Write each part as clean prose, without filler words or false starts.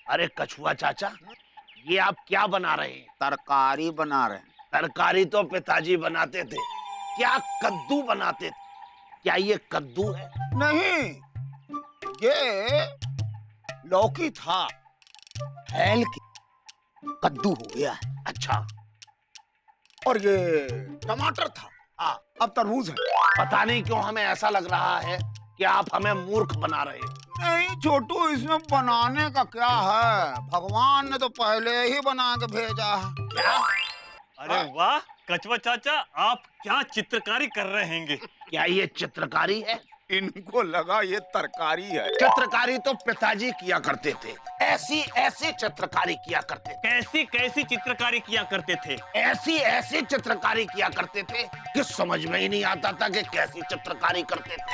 अरे कछुआ चाचा, ये आप क्या बना रहे हैं? तरकारी बना रहे हैं। तरकारी तो पिताजी बनाते थे, क्या कद्दू बनाते थे? क्या ये कद्दू है? नहीं, ये लौकी था, फैल के कद्दू हो गया है। अच्छा। और ये टमाटर था, हाँ, अब तरबूज है। पता नहीं क्यों हमें ऐसा लग रहा है कि आप हमें मूर्ख बना रहे हैं। नहीं छोटू, इसमें बनाने का क्या है? भगवान ने तो पहले ही बना के भेजा है। क्या? अरे वाह कछुआ चाचा, आप क्या चित्रकारी कर रहे हैंगे। क्या ये चित्रकारी है? इनको लगा ये तरकारी है। चित्रकारी तो पिताजी किया करते थे, ऐसी ऐसी चित्रकारी किया करते थे, कैसी कैसी चित्रकारी किया करते थे। ऐसी ऐसी चित्रकारी किया करते थे कि समझ में ही नहीं आता था कि कैसी चित्रकारी करते थे।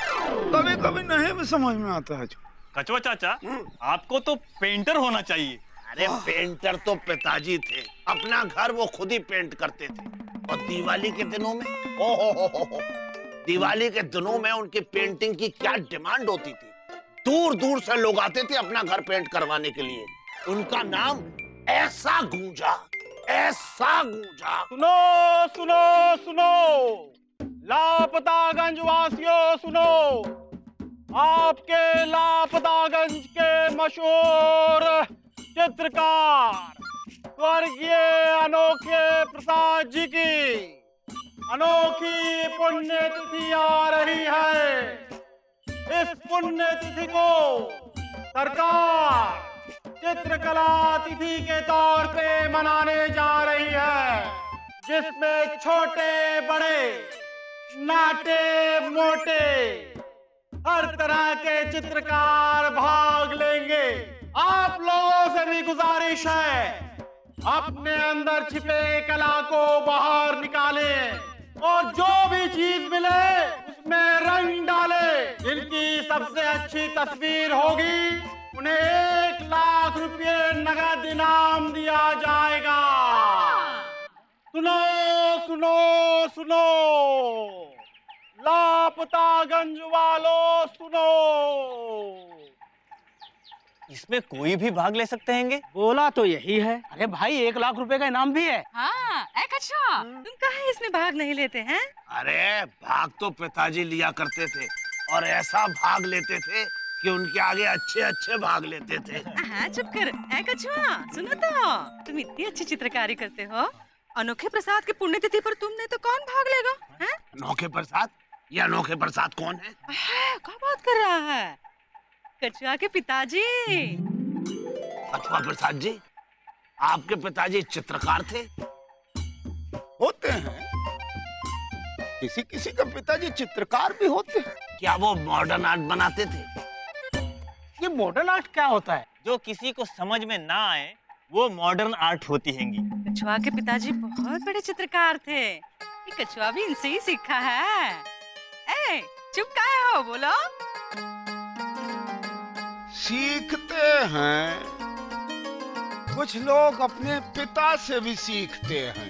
कभी कभी नहीं भी समझ में आता है। कछुआ चाचा, आपको तो पेंटर होना चाहिए। अरे पेंटर तो पिताजी थे, अपना घर वो खुद ही पेंट करते थे। और दिवाली के दिनों में, ओ दिवाली के दिनों में उनकी पेंटिंग की क्या डिमांड होती थी। दूर दूर से लोग आते थे अपना घर पेंट करवाने के लिए। उनका नाम ऐसा गूंजा, ऐसा गूंजा। सुनो सुनो सुनो, लापतागंज वासियों सुनो, आपके लापतागंज के मशहूर चित्रकार स्वर्गीय अनोखे प्रसाद जी की अनोखी पुण्यतिथि आ रही है। इस पुण्यतिथि को सरकार चित्रकला तिथि के तौर पे मनाने जा रही है, जिसमें छोटे बड़े नाटे मोटे हर तरह के चित्रकार भाग लेंगे। आप लोगों से भी गुजारिश है, अपने अंदर छिपे कला को बाहर निकालें और जो भी चीज मिले उसमें रंग डाले। जिनकी सबसे अच्छी तस्वीर होगी उन्हें 1 लाख रुपए नगद इनाम दिया जाएगा। सुनो सुनो सुनो, लापतागंज वालों सुनो। इसमें कोई भी भाग ले सकते हैंगे? बोला तो यही है। अरे भाई 1 लाख रुपए का इनाम भी है। हाँ, अच्छा, तुम काहे इसमें भाग नहीं लेते हैं? अरे भाग तो पिताजी लिया करते थे और ऐसा भाग लेते थे कि उनके आगे अच्छे अच्छे भाग लेते थे। हाँ, चुप कर। कछुआ, सुनो तो, तुम इतनी अच्छी चित्रकारी करते हो, अनोखे प्रसाद की पुण्यतिथि पर तुमने तो कौन भाग लेगा? हैं? अनोखे प्रसाद? ये अनोखे प्रसाद कौन है? क्या बात कर रहा है? कछुआ के पिताजी। कछुआ प्रसाद जी, आपके पिताजी चित्रकार थे? होते हैं, किसी किसी का पिताजी चित्रकार भी होते हैं। क्या वो मॉडर्न आर्ट बनाते थे? ये मॉडर्न आर्ट क्या होता है? जो किसी को समझ में ना आए वो मॉडर्न आर्ट होती हैंगी। कछुआ के पिताजी बहुत बड़े चित्रकार थे, ये कछुआ भी इनसे ही सीखा है। ए, चुप काहे हो, बोलो। सीखते हैं, कुछ लोग अपने पिता से भी सीखते हैं।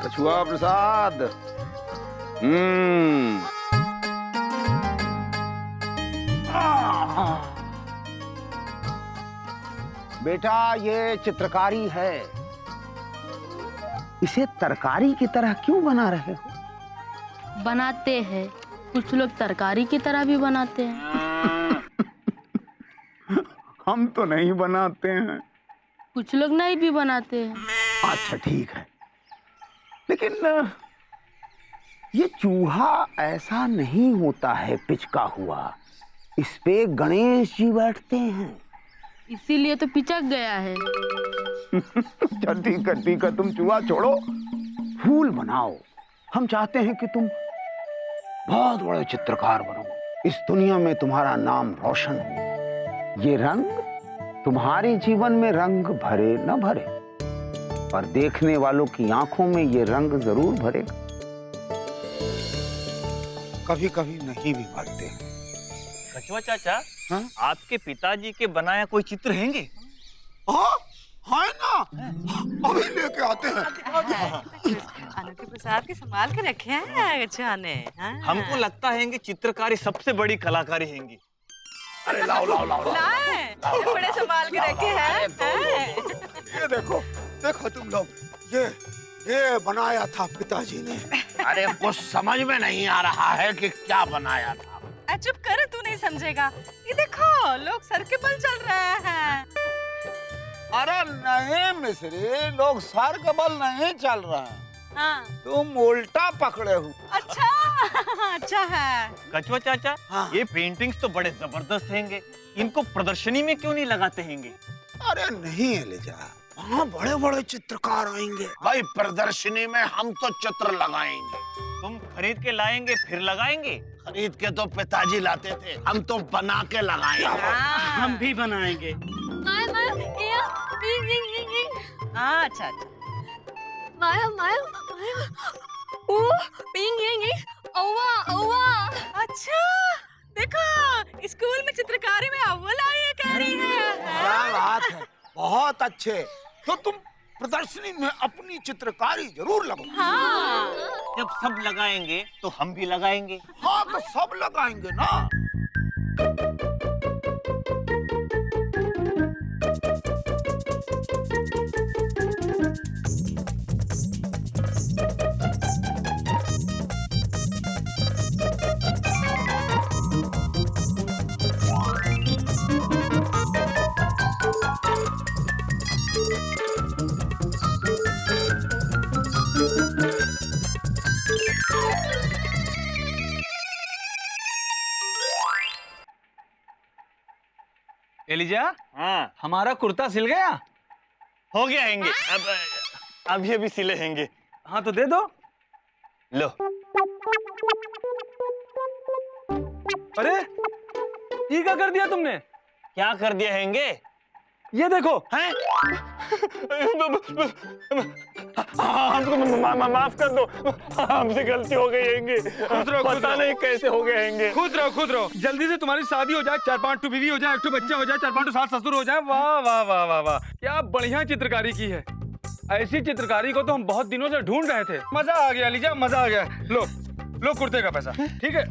कछुआ प्रसाद, बेटा ये चित्रकारी है, इसे तरकारी की तरह क्यों बना रहे हो? बनाते हैं, कुछ लोग तरकारी की तरह भी बनाते हैं। हम तो नहीं बनाते हैं। कुछ लोग नहीं भी बनाते हैं। अच्छा ठीक है, लेकिन ये चूहा ऐसा नहीं होता है पिचका हुआ, इस पे गणेश जी बैठते हैं। इसीलिए तो पिचक गया है। चल ठीक है, तुम चूहा छोड़ो, फूल बनाओ। हम चाहते हैं कि तुम बहुत बड़े चित्रकार बनो, इस दुनिया में तुम्हारा नाम रोशन हो। ये रंग तुम्हारे जीवन में रंग भरे न भरे, पर देखने वालों की आंखों में ये रंग जरूर भरेगा। कभी कभी नहीं भी भरते। कछुआ चाचा, हाँ? आपके पिताजी के बनाया कोई चित्र हैंगे? है ना, अभी लेके आते हैं। अनोखे प्रसाद के संभाल के रखे हैं गच्छा ने। हाँ। हमको लगता है कि चित्रकारी सबसे बड़ी कलाकारी हैंगी। अरे लाओ लाओ लाओ लाओ। लाए, बड़े संभाल के रखे हैं। ये देखो देखो तुम लोग, ये बनाया था पिताजी ने। अरे कुछ समझ में नहीं आ रहा है कि क्या बनाया था। चुप कर, तू नहीं समझेगा। ये देखो लोग सर के बल चल रहे हैं। अरे नहीं मिश्री, लोग सर के बल नहीं चल रहे हैं, हाँ। तुम उल्टा पकड़े हो। अच्छा अच्छा है। कछुआ चाचा, हाँ। ये पेंटिंग्स तो बड़े जबरदस्त हैंगे, इनको प्रदर्शनी में क्यों नहीं लगाते हैंगे? अरे नहीं एलिजा, वहाँ बड़े बड़े चित्रकार आएंगे। भाई प्रदर्शनी में हम तो चित्र लगाएंगे। तुम खरीद के लाएंगे फिर लगाएंगे? खरीद के तो पिताजी लाते थे, हम तो बना के लगाएंगे। हम भी बनाएंगे। अच्छा अच्छा। अच्छा देखो, स्कूल में चित्रकारी में अव्वल आई है, कह रही है। क्या बात है, बहुत अच्छे। तो तुम प्रदर्शनी में अपनी चित्रकारी जरूर लगो। हाँ। जब सब लगाएंगे तो हम भी लगाएंगे। हाँ तो सब लगाएंगे ना। एलिजा, हाँ, हमारा कुर्ता सिल गया? हो गया हैंगे। अब ये भी सिले हैंगे। हाँ तो दे दो। लो। अरे ये क्या कर दिया तुमने? क्या कर दिया हैंगे? ये देखो। हैं? हमको माफ कर दो, हमसे गलती हो गई हैंगे। पता नहीं कैसे हो गए हैंगे। खुद रहो, जल्दी से तुम्हारी शादी हो जाए, 4-5 टू बीवी हो जाए, 1 टू बच्चा हो जाए, 4-5 टू सास ससुर हो जाए। वाह वाह वाह वाह वाह, क्या बढ़िया चित्रकारी की है। ऐसी चित्रकारी को तो हम बहुत दिनों से ढूंढ रहे थे। मजा आ गया एलिजा, मजा आ गया। लो कुर्ते का पैसा, ठीक है,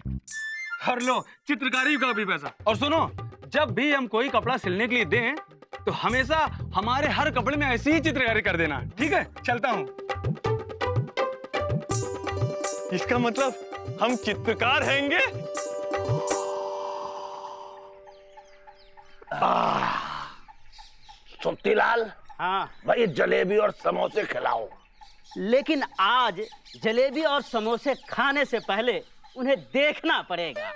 और लो चित्रकारी का भी पैसा। और सुनो, जब भी हम कोई कपड़ा सिलने के लिए दें तो हमेशा हमारे हर कपड़े में ऐसी ही चित्रकारी कर देना, ठीक है? चलता हूँ। इसका मतलब हम चित्रकार हैंगे। सुत्तीलाल, हाँ, भाई जलेबी और समोसे खिलाओ। लेकिन आज जलेबी और समोसे खाने से पहले उन्हें देखना पड़ेगा।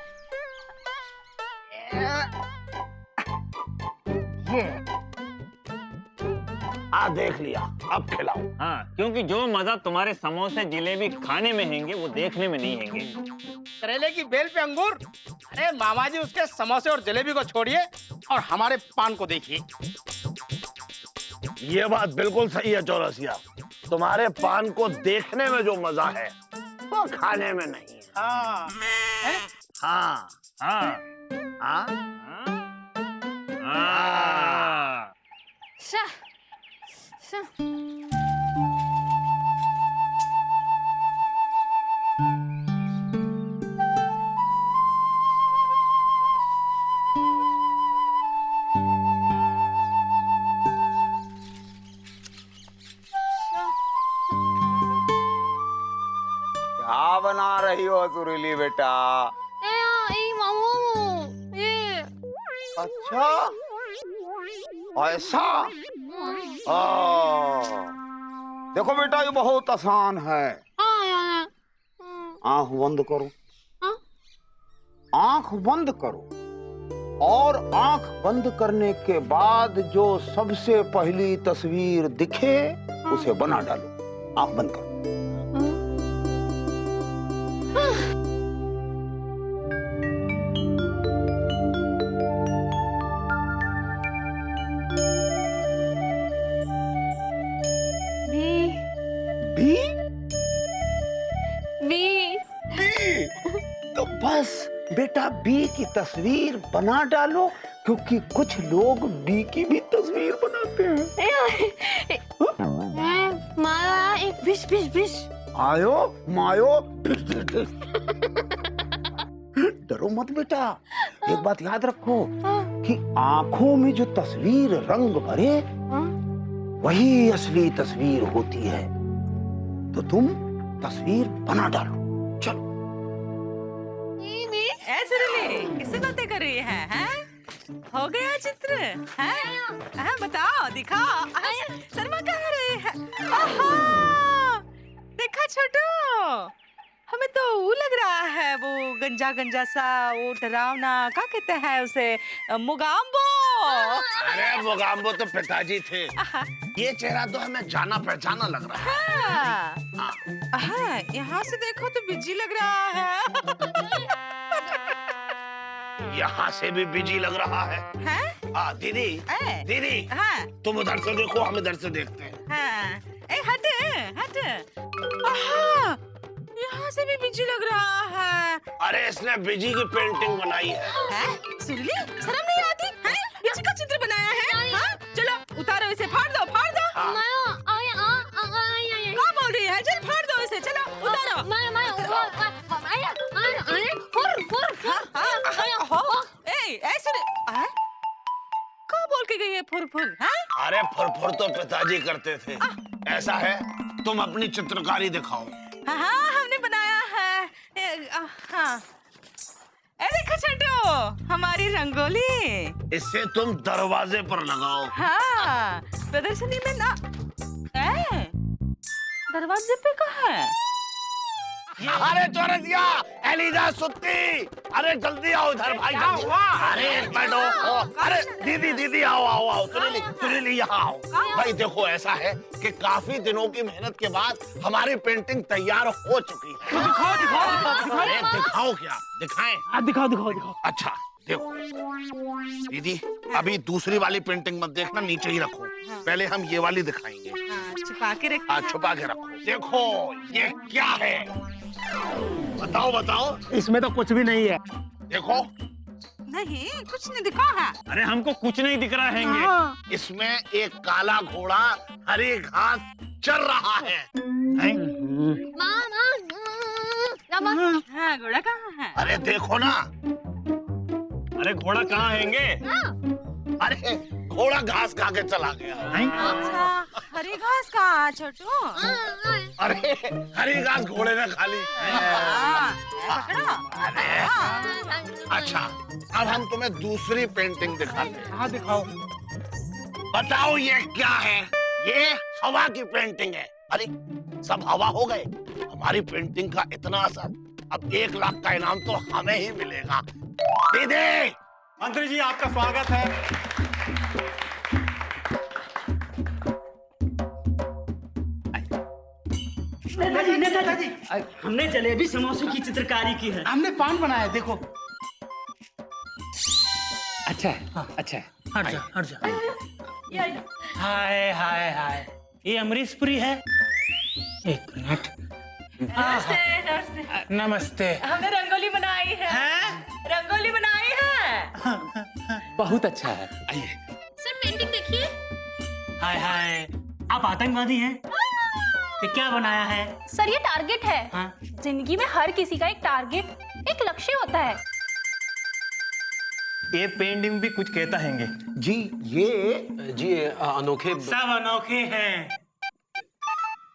देख लिया, अब खिलाओ। हाँ, क्योंकि जो मजा तुम्हारे समोसे जिलेबी खाने में हैंगे वो देखने में नहीं हैंगे। करेले की बेल पे अंगूर। अरे मामा जी, उसके समोसे और जलेबी को छोड़िए और हमारे पान को देखिए। ये बात बिल्कुल सही है चौरसिया, तुम्हारे पान को देखने में जो मजा है वो खाने में नहीं है। हाँ। हाँ हाँ, हाँ हाँ। क्या बना रही हो सुरीली बेटा? अच्छा ऐसा। देखो बेटा, ये बहुत आसान है। आंख बंद करो, आंख बंद करो, और आंख बंद करने के बाद जो सबसे पहली तस्वीर दिखे उसे बना डालो। आंख बंद करो। बी तो बस बेटा बी की तस्वीर बना डालो, क्योंकि कुछ लोग बी की भी तस्वीर बनाते हैं। Fish fish fish. आयो मायो डरो मत बेटा, एक बात याद रखो कि आंखों में जो तस्वीर रंग भरे वही असली तस्वीर होती है। तो तुम तस्वीर बना डालो, चलो। ऐसे रले किससे बातें कर रही है, हैं? हो गया चित्र, हैं? हाँ, बताओ, दिखाओ। शर्मा कह रही है। आहा, देखा छोटू, हमें तो वो लग रहा है, वो गंजा गंजा सा, वो डरावना, क्या कहते हैं उसे, मुगाम्बो। अरे मोगाम्बो तो पिताजी थे, ये चेहरा तो हमें जाना पहचाना लग रहा है। हाँ, यहाँ से देखो तो बिजी लग रहा है। यहाँ से भी बिजी लग रहा है। हैं? हाँ दीदी, दीदी हाँ, तुम उधर से देखो, हम इधर से देखते हैं। हाँ, हट हट। आहा, यहाँ से भी बिजी लग रहा है। अरे इसने बिजी की पेंटिंग बनाई है। हैं? सुरली, शर्म नहीं आती? हैं? बिजी का चित्र बनाया है? हाँ? चलो उतारो इसे, फाड़ दो, फाड़ दो। क्या बोल रही है? चल फाड़ दो इसे, चलो उतारो। क्या बोल के गई है फुर फुर? हाँ? अरे फुरफुर तो पिताजी करते थे। ऐसा है, तुम अपनी चित्रकारी दिखाओ। हाँ, हमने बनाया है। हाँ, देखो छोटू, हमारी रंगोली। इससे तुम दरवाजे पर लगाओ। हाँ, प्रदर्शनी में ना। दरवाजे पे कहाँ है? अरे चौरसिया, एलिजा सुत्ती, अरे जल्दी आओ इधर भाई, जल्दी। अरे एक मिनट, अरे दीदी दीदी आओ आओ आओ, सुनीली यहाँ आओ। भाई देखो, ऐसा है कि काफी दिनों की मेहनत के बाद हमारी पेंटिंग तैयार हो चुकी है। अरे दिखाओ, क्या दिखाएं? दिखाओ। अच्छा देखो दीदी, अभी दूसरी वाली पेंटिंग मत देखना, नीचे ही रखो। पहले हम ये वाली दिखाएंगे। हाँ, छुपा के रख। हाँ, छुपा के रखो। देखो ये क्या है, बताओ। इसमें तो कुछ भी नहीं है। देखो, नहीं, कुछ नहीं दिखा है। अरे हमको कुछ नहीं दिख रहा है। इसमें एक काला घोड़ा हरी घास चल रहा है। हाँ, घोड़ा कहाँ है? अरे देखो ना, अरे घोड़ा कहाँ हैंगे? अरे घोड़ा घास खा के चला गया। अच्छा, हरी घास कहाँ है छोटू? अरे हरी घास घोड़े ने खा ली। पकड़ो। अच्छा, अब हम तुम्हें दूसरी पेंटिंग दिखाते हैं। हाँ दिखाओ। बताओ ये क्या है? ये हवा की पेंटिंग है। अरे सब हवा हो गए। हमारी पेंटिंग का इतना असर, अब 1 लाख का इनाम तो हमें ही मिलेगा। दीदी, मंत्री जी आपका स्वागत है। नेताजी, हमने जलेबी समोसे की चित्रकारी की है। हमने पान बनाया, देखो। अच्छा है, अच्छा है। हट जा। हाय, ये अमरीशपुरी है। एक मिनट। नमस्ते। नमस्ते। हमने रंगोली बनाई है। रंगोली बनाई है। बहुत अच्छा है। सर पेंटिंग देखिए। हाय, आप आतंकवादी हैं? ये क्या बनाया है? सर ये टारगेट है। हाँ? जिंदगी में हर किसी का एक टारगेट, एक लक्ष्य होता है। ये पेंटिंग भी कुछ कहता हैंगे। जी अनोखे सब अनोखे हैं।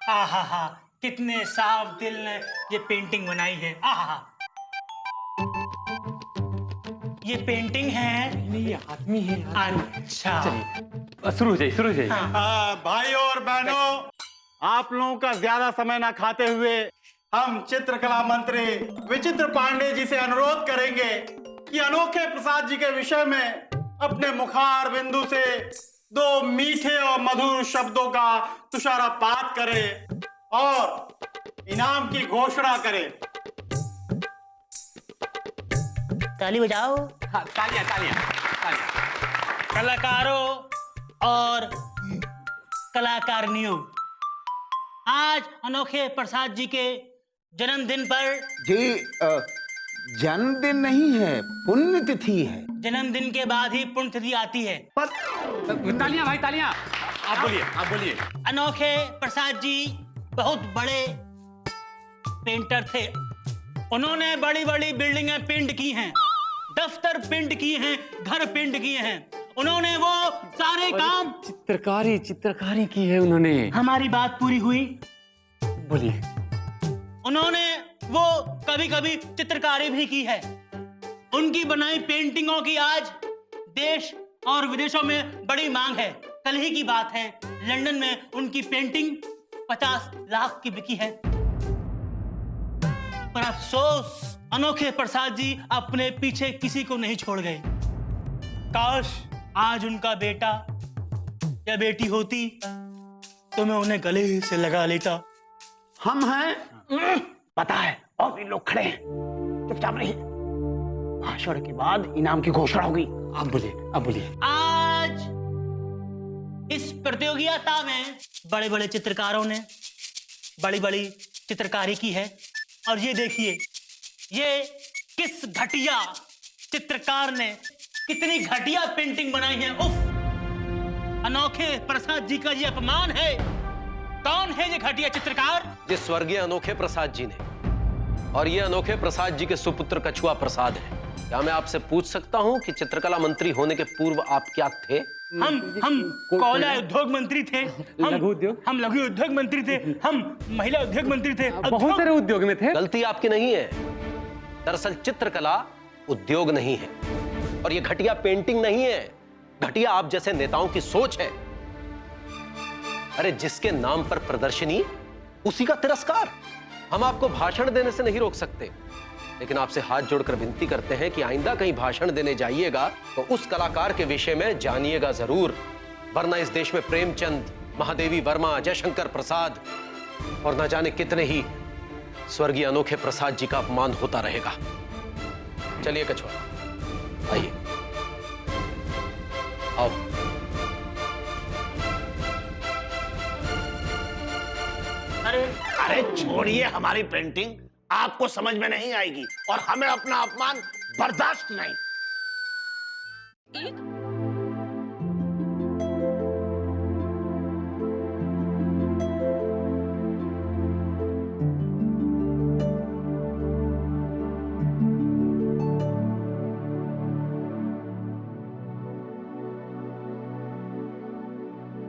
आहा, कितने साफ दिल ने ये पेंटिंग बनाई है। आहा, ये पेंटिंग है। ये आदमी है। अच्छा, शुरू हो जाइए। भाइयों और बहनों, आप लोगों का ज्यादा समय ना खाते हुए हम चित्रकला मंत्री विचित्र पांडे जी से अनुरोध करेंगे कि अनोखे प्रसाद जी के विषय में अपने मुखार बिंदु से 2 मीठे और मधुर शब्दों का तुषारपात करें और इनाम की घोषणा करें। ताली बजाओ। हाँ, तालियां। कलाकारों और कलाकारिनियों, आज अनोखे प्रसाद जी के जन्मदिन पर। जी जन्मदिन नहीं है, पुण्यतिथि है। जन्मदिन के बाद ही पुण्यतिथि आती है। तालियां भाई, तालियां। आप बोलिए। अनोखे प्रसाद जी बहुत बड़े पेंटर थे। उन्होंने बड़ी बड़ी बिल्डिंगें पेंट की हैं, दफ्तर पेंट किए हैं, घर पेंट किए हैं। उन्होंने वो सारे काम चित्रकारी की है उन्होंने। हमारी बात पूरी हुई। बोलिए। उन्होंने वो कभी कभी चित्रकारी भी की है। उनकी बनाई पेंटिंगों की आज देश और विदेशों में बड़ी मांग है। कल ही की बात है, लंदन में उनकी पेंटिंग 50 लाख की बिकी है। पर अफसोस, अनोखे प्रसाद जी अपने पीछे किसी को नहीं छोड़ गए। काश आज उनका बेटा या बेटी होती तो मैं उन्हें गले से लगा लेता। हम हैं, पता है, और भी लोग खड़े हैं। चुपचाप रहिए, भाषण के बाद इनाम की घोषणा होगी। आप बोलिए। आज इस प्रतियोगिता में बड़े बड़े चित्रकारों ने बड़ी बड़ी चित्रकारी की है। और ये देखिए, ये किस घटिया चित्रकार ने कितनी घटिया पेंटिंग बनाई है। उफ, अनोखे प्रसाद जी का ये अपमान है। कौन है ये घटिया चित्रकार? ये स्वर्गीय अनोखे प्रसाद जी ने, और ये अनोखे प्रसाद जी के सुपुत्र कछुआ प्रसाद है। क्या मैं आपसे पूछ सकता हूं कि चित्रकला मंत्री होने के पूर्व आप क्या थे? हम कोयला उद्योग मंत्री थे। हम लघु उद्योग मंत्री थे। हम महिला उद्योग मंत्री थे। बहुत सारे उद्योग में थे। गलती आपकी नहीं है। दरअसल चित्रकला उद्योग नहीं है, और ये घटिया पेंटिंग नहीं है। घटिया आप जैसे नेताओं की सोच है। अरे जिसके नाम पर प्रदर्शनी, उसी का तिरस्कार। हम आपको भाषण देने से नहीं रोक सकते, लेकिन आपसे हाथ जोड़कर विनती करते हैं कि आइंदा कहीं भाषण देने जाइएगा तो उस कलाकार के विषय में जानिएगा जरूर, वरना इस देश में प्रेमचंद, महादेवी वर्मा, जयशंकर प्रसाद और न जाने कितने ही स्वर्गीय अनोखे प्रसाद जी का अपमान होता रहेगा। चलिए कछुआ, आइए, आओ। अरे छोड़िए हमारी पेंटिंग, आपको समझ में नहीं आएगी और हमें अपना अपमान बर्दाश्त नहीं।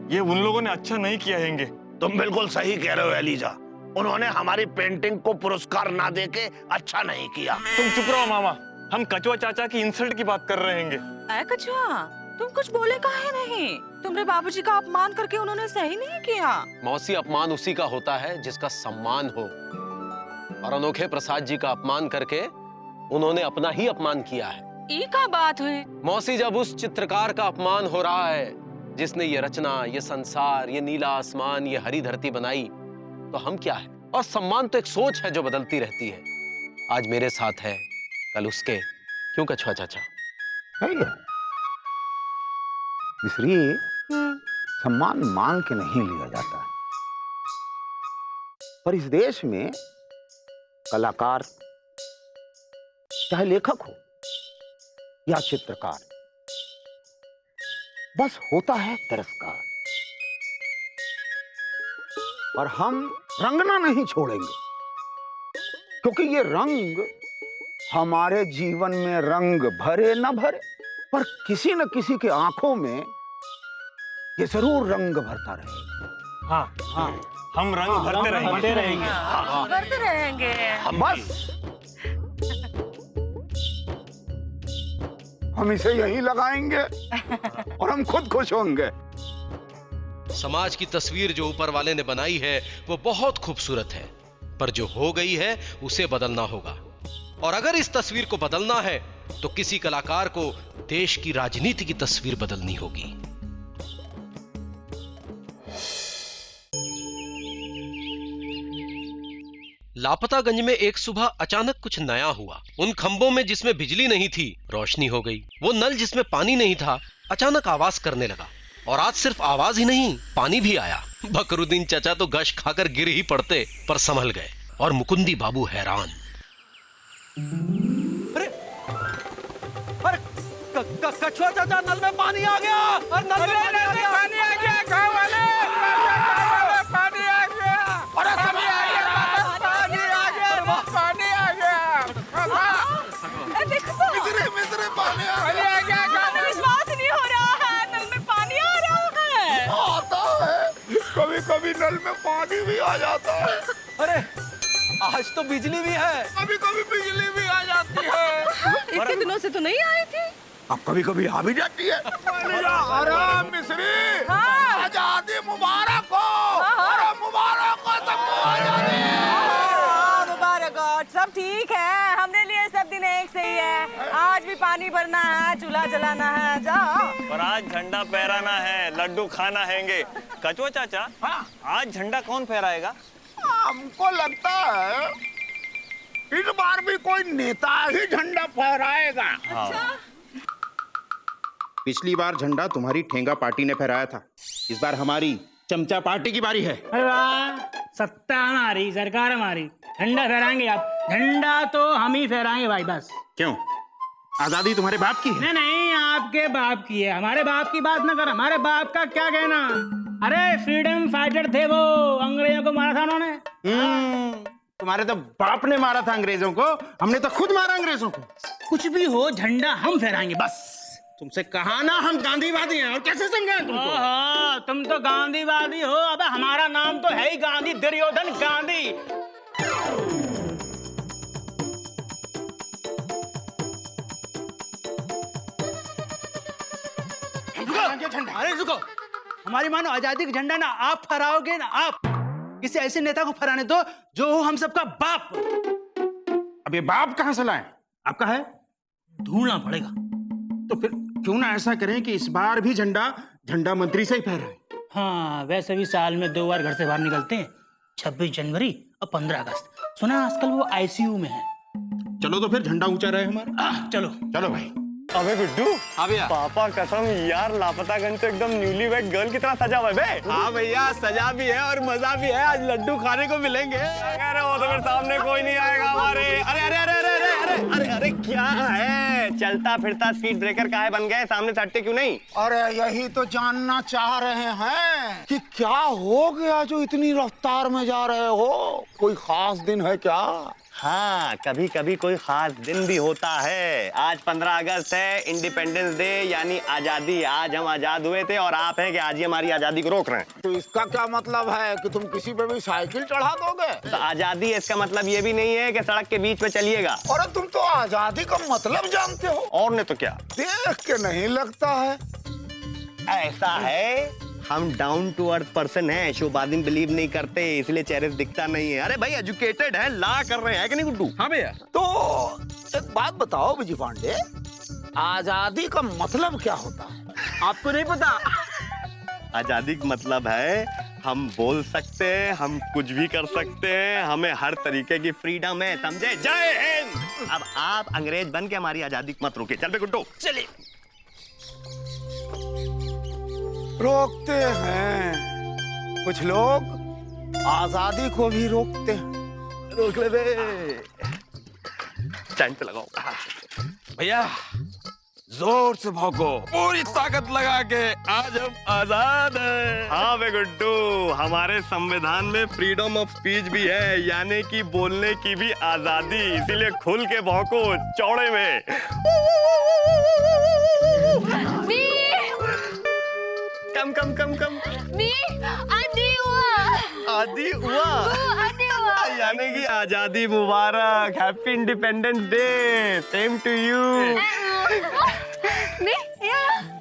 ये उन लोगों ने अच्छा नहीं किया हैंगे। तुम बिल्कुल सही कह रहे हो एलिजा। उन्होंने हमारी पेंटिंग को पुरस्कार ना देके अच्छा नहीं किया। तुम चुप रहो मामा, हम कछुआ चाचा की इंसल्ट की बात कर रहे हैंगे। कछुआ, तुम कुछ बोले काहे नहीं? तुमरे बाबूजी का अपमान करके उन्होंने सही नहीं किया। मौसी, अपमान उसी का होता है जिसका सम्मान हो, और अनोखे प्रसाद जी का अपमान करके उन्होंने अपना ही अपमान किया है। ये क्या बात हुई? मौसी, जब उस चित्रकार का अपमान हो रहा है जिसने ये रचना, ये संसार, ये नीला आसमान, ये हरी धरती बनाई, तो हम क्या है? और सम्मान तो एक सोच है जो बदलती रहती है। आज मेरे साथ है, कल उसके। क्यों कछुआ चाचा? इसलिए सम्मान मांग के नहीं लिया जाता, पर इस देश में कलाकार, चाहे लेखक हो या चित्रकार, बस होता है तिरस्कार। और हम रंगना नहीं छोड़ेंगे, क्योंकि ये रंग हमारे जीवन में रंग भरे न भरे, पर किसी न किसी के आंखों में ये जरूर रंग भरता रहेगा। हाँ, हम रंग भरते रहेंगे। करते रहेंगे। बस हम इसे यहीं लगाएंगे और हम खुद खुश होंगे। समाज की तस्वीर जो ऊपर वाले ने बनाई है वो बहुत खूबसूरत है, पर जो हो गई है उसे बदलना होगा। और अगर इस तस्वीर को बदलना है तो किसी कलाकार को देश की राजनीति की तस्वीर बदलनी होगी। लापतागंज में एक सुबह अचानक कुछ नया हुआ। उन खंभों में जिसमें बिजली नहीं थी, रोशनी हो गई। वो नल जिसमें पानी नहीं था, अचानक आवाज करने लगा। और आज सिर्फ आवाज ही नहीं, पानी भी आया। बकरुद्दीन चाचा तो गश खाकर गिर ही पड़ते, पर संभल गए। और मुकुंदी बाबू हैरान। कछुआ चाचा, नल में पानी आ गया। और नल में पानी आ गया। गाँव वाले, पानी आ गया। कभी कभी नल में पानी भी आ जाता है। अरे आज तो बिजली भी है। कभी कभी बिजली भी आ जाती है। इतने दिनों से तो नहीं आई थी। अब कभी कभी आ भी जाती है। अरे मिस्री, आजादी मुबारक हो। अरे मुबारक हो सबको आजादी। मुबारक हो। सब ठीक है, हमने लिए सब दिन एक से ही है। आज भी पानी भरना है, चूल्हा जलाना है। जाओ। और आज झंडा फहराना है, लड्डू खाना हैंगे। कचुआ चाचा, आज झंडा कौन फहराएगा? हमको लगता है इस बार भी कोई नेता ही झंडा फहराएगा। पिछली बार झंडा तुम्हारी ठेंगा पार्टी ने फहराया था, इस बार हमारी चमचा पार्टी की बारी है। अरे वाह, सत्ता हमारी, सरकार हमारी, झंडा फहराएंगे आप। झंडा तो हम ही फहराएंगे भाई, बस। क्यों, आजादी तुम्हारे बाप की है? नहीं नहीं, आपके बाप की है। हमारे बाप की बात ना कर, हमारे बाप का क्या कहना। अरे फ्रीडम फाइटर थे वो, अंग्रेजों को मारा था उन्होंने। तुम्हारे तो बाप ने मारा था अंग्रेजों को, हमने तो खुद मारा अंग्रेजों को। कुछ भी हो, झंडा हम फहराएंगे बस। तुमसे कहा ना हम गांधीवादी हैं, और कैसे समझाएं तुमको? ओहो, तुम तो गांधीवादी हो। अबे हमारा नाम तो है ही गांधी, दुर्योधन गांधी। अरे रुको, हमारी मानो आजादी का झंडा ना आप फहराओगे ना आप। किसी ऐसे नेता को फहराने दो जो हो हम सबका बाप। अब ये बाप कहां से लाए? आपका है? ढूंढना पड़ेगा। तो फिर क्यों ना ऐसा करें कि इस बार भी झंडा मंत्री से ही फहराए। हाँ, वैसे भी साल में 2 बार घर से बाहर निकलते हैं, 26 जनवरी और 15 अगस्त। सुना आजकल वो आईसीयू में है। चलो तो फिर झंडा ऊंचा रहे हमारा। चलो चलो भाई। अबे गुड्डू, पापा कसम यार, लापतागंज तो एकदम न्यूली वेड गर्ल की तरह सजा हुआ है बे। हाँ भैया, सजा भी है और मजा भी है। आज लड्डू खाने को मिलेंगे। क्या कह रहे हो? तो फिर सामने कोई नहीं आएगा हमारे। अरे अरे अरे अरे अरे अरे अरे अरे क्या है? चलता फिरता स्पीड ब्रेकर काहे बन गए? सामने से हटते क्यों नहीं? अरे यही तो जानना चाह रहे हैं कि क्या हो गया जो इतनी रफ्तार में जा रहे हो। कोई खास दिन है क्या? हाँ, कभी कभी कोई खास दिन भी होता है। आज 15 अगस्त है, इंडिपेंडेंस डे यानी आजादी। आज हम आजाद हुए थे और आप हैं कि आज ही हमारी आजादी को रोक रहे हैं। तो इसका क्या मतलब है कि तुम किसी पे भी साइकिल चढ़ा दोगे? तो आजादी इसका मतलब ये भी नहीं है कि सड़क के बीच में चलिएगा। अरे तुम तो आजादी का मतलब जानते हो। और नहीं तो क्या? देख के नहीं लगता है। ऐसा है, हम डाउन टू अर्थ पर्सन हैं, शोबादिन बिलीव नहीं करते, इसलिए चेहरे से दिखता नहीं है। अरे भाई एजुकेटेड है, ला कर रहे हैं कि नहीं गुड्डू? हाँ भैया। तो एक बात बताओ विजय पांडे, आजादी का मतलब क्या होता है? आपको नहीं पता? आजादी का मतलब है हम बोल सकते हैं, हम कुछ भी कर सकते हैं, हमें हर तरीके की फ्रीडम है, समझे? जय हिंद। अब आप अंग्रेज बन के हमारी आजादी को मत रोके। चल बे गुड्डू, चलिए। रोकते हैं कुछ लोग, आजादी को भी रोकते हैं। रोक ले बे। चैन पे लगाओ। भैया जोर से भौंको, पूरी ताकत लगा के, आज हम आजाद हैं। हाँ बे गुड्डू, हमारे संविधान में फ्रीडम ऑफ स्पीच भी है, यानी कि बोलने की भी आजादी। इसीलिए खुल के भौंको, चौड़े में। कम कम कम कम। आदि हुआ यानी कि आजादी मुबारक, happy independence day, same to you.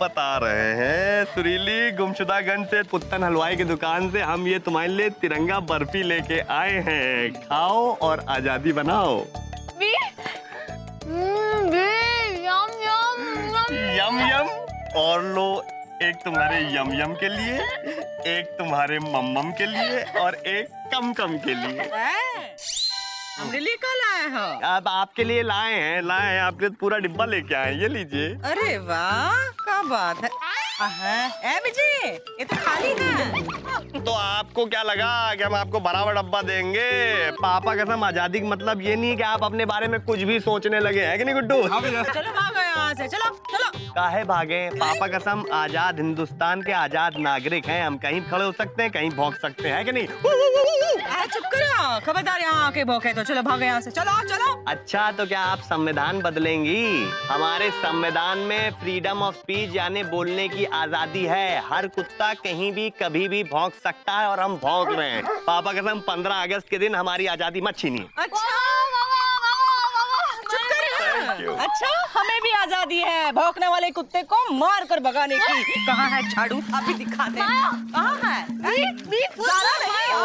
बता रहे हैं, सुरीली गुमशुदागंज से पुत्तन हलवाई की दुकान से हम ये तुम्हारे लिए तिरंगा बर्फी लेके आए हैं। खाओ और आजादी बनाओ। यम यम। और लो, एक तुम्हारे यम यम के लिए, एक तुम्हारे मम्मम के लिए और एक कम कम के लिए। हमने लिए कल आए हो? अब आपके लिए लाए हैं, आपके लिए पूरा डिब्बा लेके आए हैं। ये लीजिए। अरे वाह, क्या बात है। ए विजय, ये तो खाली है। तो आपको क्या लगा कि हम आपको बराबर डब्बा देंगे? पापा कसम, आजादी का मतलब ये नहीं कि आप अपने बारे में कुछ भी सोचने लगे हैं कि नहीं गुड्डू? चलो भागो यहाँ से, चलो चलो। काहे भागे? पापा कसम, आजाद हिंदुस्तान के आजाद नागरिक हैं हम। कहीं खड़े हो सकते हैं, कहीं भौंक सकते हैं कि नहीं? चुप करो, खबरदार यहाँ आके भौंके तो। चलो भागो यहाँ से, चलो चलो। अच्छा, तो क्या आप संविधान बदलेंगी? हमारे संविधान में फ्रीडम ऑफ स्पीच यानी बोलने की आजादी है। हर कुत्ता कहीं भी कभी भी भौंक सकता है और हम भौंक रहे हैं। पापा कसम 15 अगस्त के दिन हमारी आजादी मत छीनिए। अच्छा चुप कर। अच्छा हमें भी आजादी है भौंकने वाले कुत्ते को मार कर भगाने की। कहाँ है झाड़ू? अभी दिखा दे। कहाँ है? ज़्यादा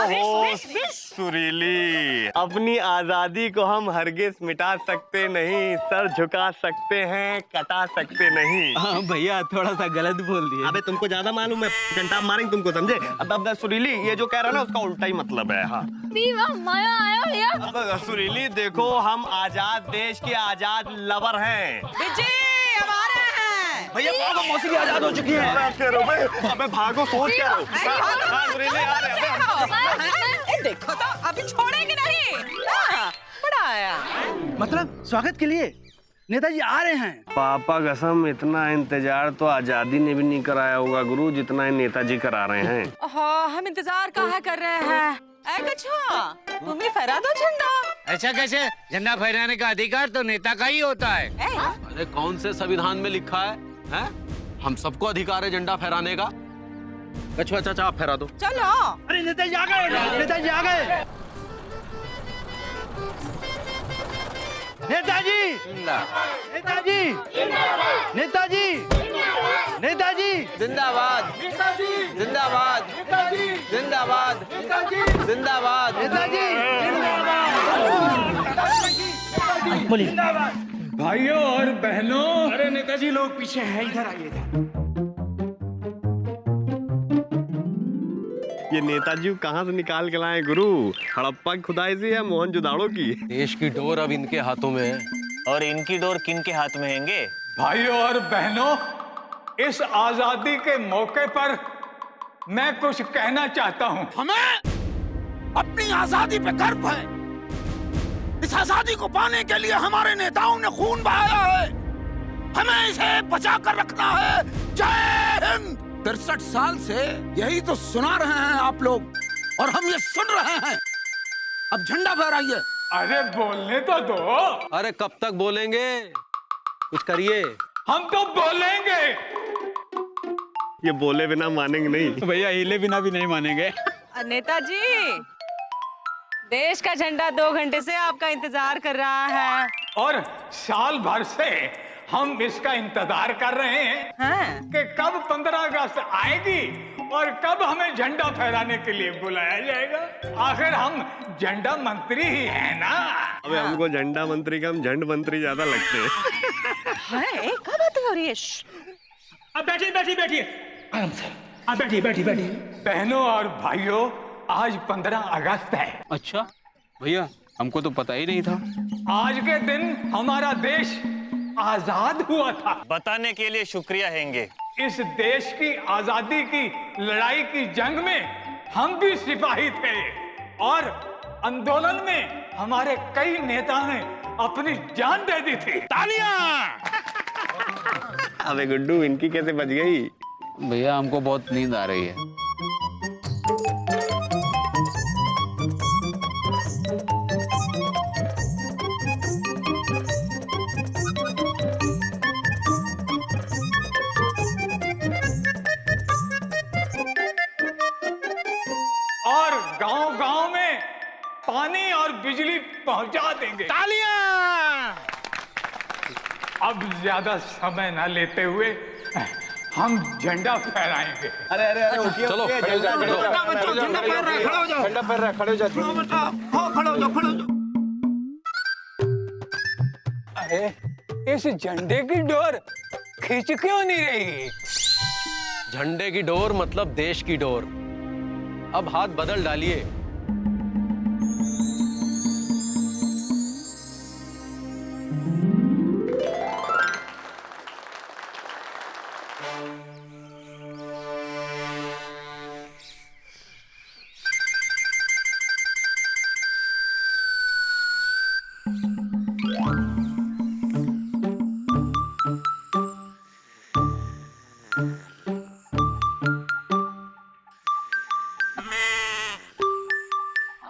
नहीं। सुरीली, अपनी आजादी को हम हरगिज मिटा सकते नहीं, सर झुका सकते हैं, कटा सकते नहीं। हाँ भैया थोड़ा सा गलत बोल दिया। अबे तुमको ज्यादा मालूम है, घंटा मारेंगे तुमको, समझे? अब सुरीली ये जो कह रहा है ना उसका उल्टा ही मतलब है। हाँ माया आया भैया। अब सुरीली देखो, हम आजाद देश के आजाद लवर हैं। विजय अब आ रहे हैं। भैया भागो, मौसी भी आजाद हो चुकी है। अबे भागो, सोच क्या रहे हो? हाँ, सुरीली आ रहे हैं। देखो तो अभी छोड़ेंगे नहीं। बड़ा आया। मतलब स्वागत के लिए नेताजी आ रहे हैं। पापा कसम इतना इंतजार तो आजादी ने भी नहीं कराया होगा गुरु, जितना नेताजी करा रहे हैं। हाँ हम इंतजार कहाँ कर रहे हैं। कछुआ तुम भी फहरा दो झंडा। ऐसा कैसे? झंडा फहराने का अधिकार तो नेता का ही होता है। अरे कौन से संविधान में लिखा है, हैं? हम सबको अधिकार है झंडा फहराने का। कछुआ चाचा आप फहरा दो। चलो। अरे नेताजी आ गए, नेताजी आ गए। नेताजी, नेताजी, नेताजी, नेताजी जिंदाबाद, जिंदाबाद, जिंदाबाद, जिंदाबाद, नेताजी बोलिए। भाइयों और बहनों, अरे नेताजी लोग पीछे हैं, इधर आइए। ये नेताजी कहाँ से निकाल के लाए गुरु? हड़प्पा की खुदाई से या मोहनजोदाड़ो की? देश की डोर अब इनके हाथों में है। और इनकी डोर किन के हाथ में हैंगे? भाइयों और बहनों, इस आजादी के मौके पर मैं कुछ कहना चाहता हूँ। हमें अपनी आजादी पे गर्व है। इस आजादी को पाने के लिए हमारे नेताओं ने खून बहाया है। हमें इसे बचा कर रखना है। जय हिंद। 63 साल से यही तो सुना रहे हैं आप लोग, और हम ये सुन रहे हैं। अब झंडा फहराइए। अरे बोलने तो दो। अरे कब तक बोलेंगे? कुछ करिए। हम तो बोलेंगे। ये बोले बिना मानेंगे नहीं। भैया हिले बिना भी नहीं मानेंगे। नेताजी देश का झंडा 2 घंटे से आपका इंतजार कर रहा है। और साल भर से हम इसका इंतजार कर रहे हैं कि कब 15 अगस्त आएगी और कब हमें झंडा फहराने के लिए बुलाया जाएगा। आखिर हम झंडा मंत्री ही है ना। अबे हमको झंडा मंत्री का हम झंड मंत्री ज्यादा लगते हैं। क्या बात हो रही है? अब बैठिए बैठिए बैठिए आराम से। अब बैठिए बैठिए बैठिए। बहनों और भाइयों, आज 15 अगस्त है। अच्छा भैया हमको तो पता ही नहीं था। आज के दिन हमारा देश आजाद हुआ था। बताने के लिए शुक्रिया हैंगे। इस देश की आजादी की लड़ाई की जंग में हम भी सिपाही थे और आंदोलन में हमारे कई नेता ने अपनी जान दे दी थी। तालियां! अबे गुड्डू इनकी कैसे बच गई? भैया हमको बहुत नींद आ रही है। और गांव-गांव में पानी और बिजली पहुंचा देंगे। तालियां! अब ज्यादा समय न लेते हुए हम झंडा फहराएंगे। अरे अरे अरे चलो झंडा फहर रहा है, खड़े हो जाओ। झंडा फहर रहा है, खड़े हो जाओ। खड़े हो जाओ, खड़े हो जाओ। अरे इस झंडे की डोर खींच क्यों नहीं रही? झंडे की डोर मतलब देश की डोर। अब हाथ बदल डालिए।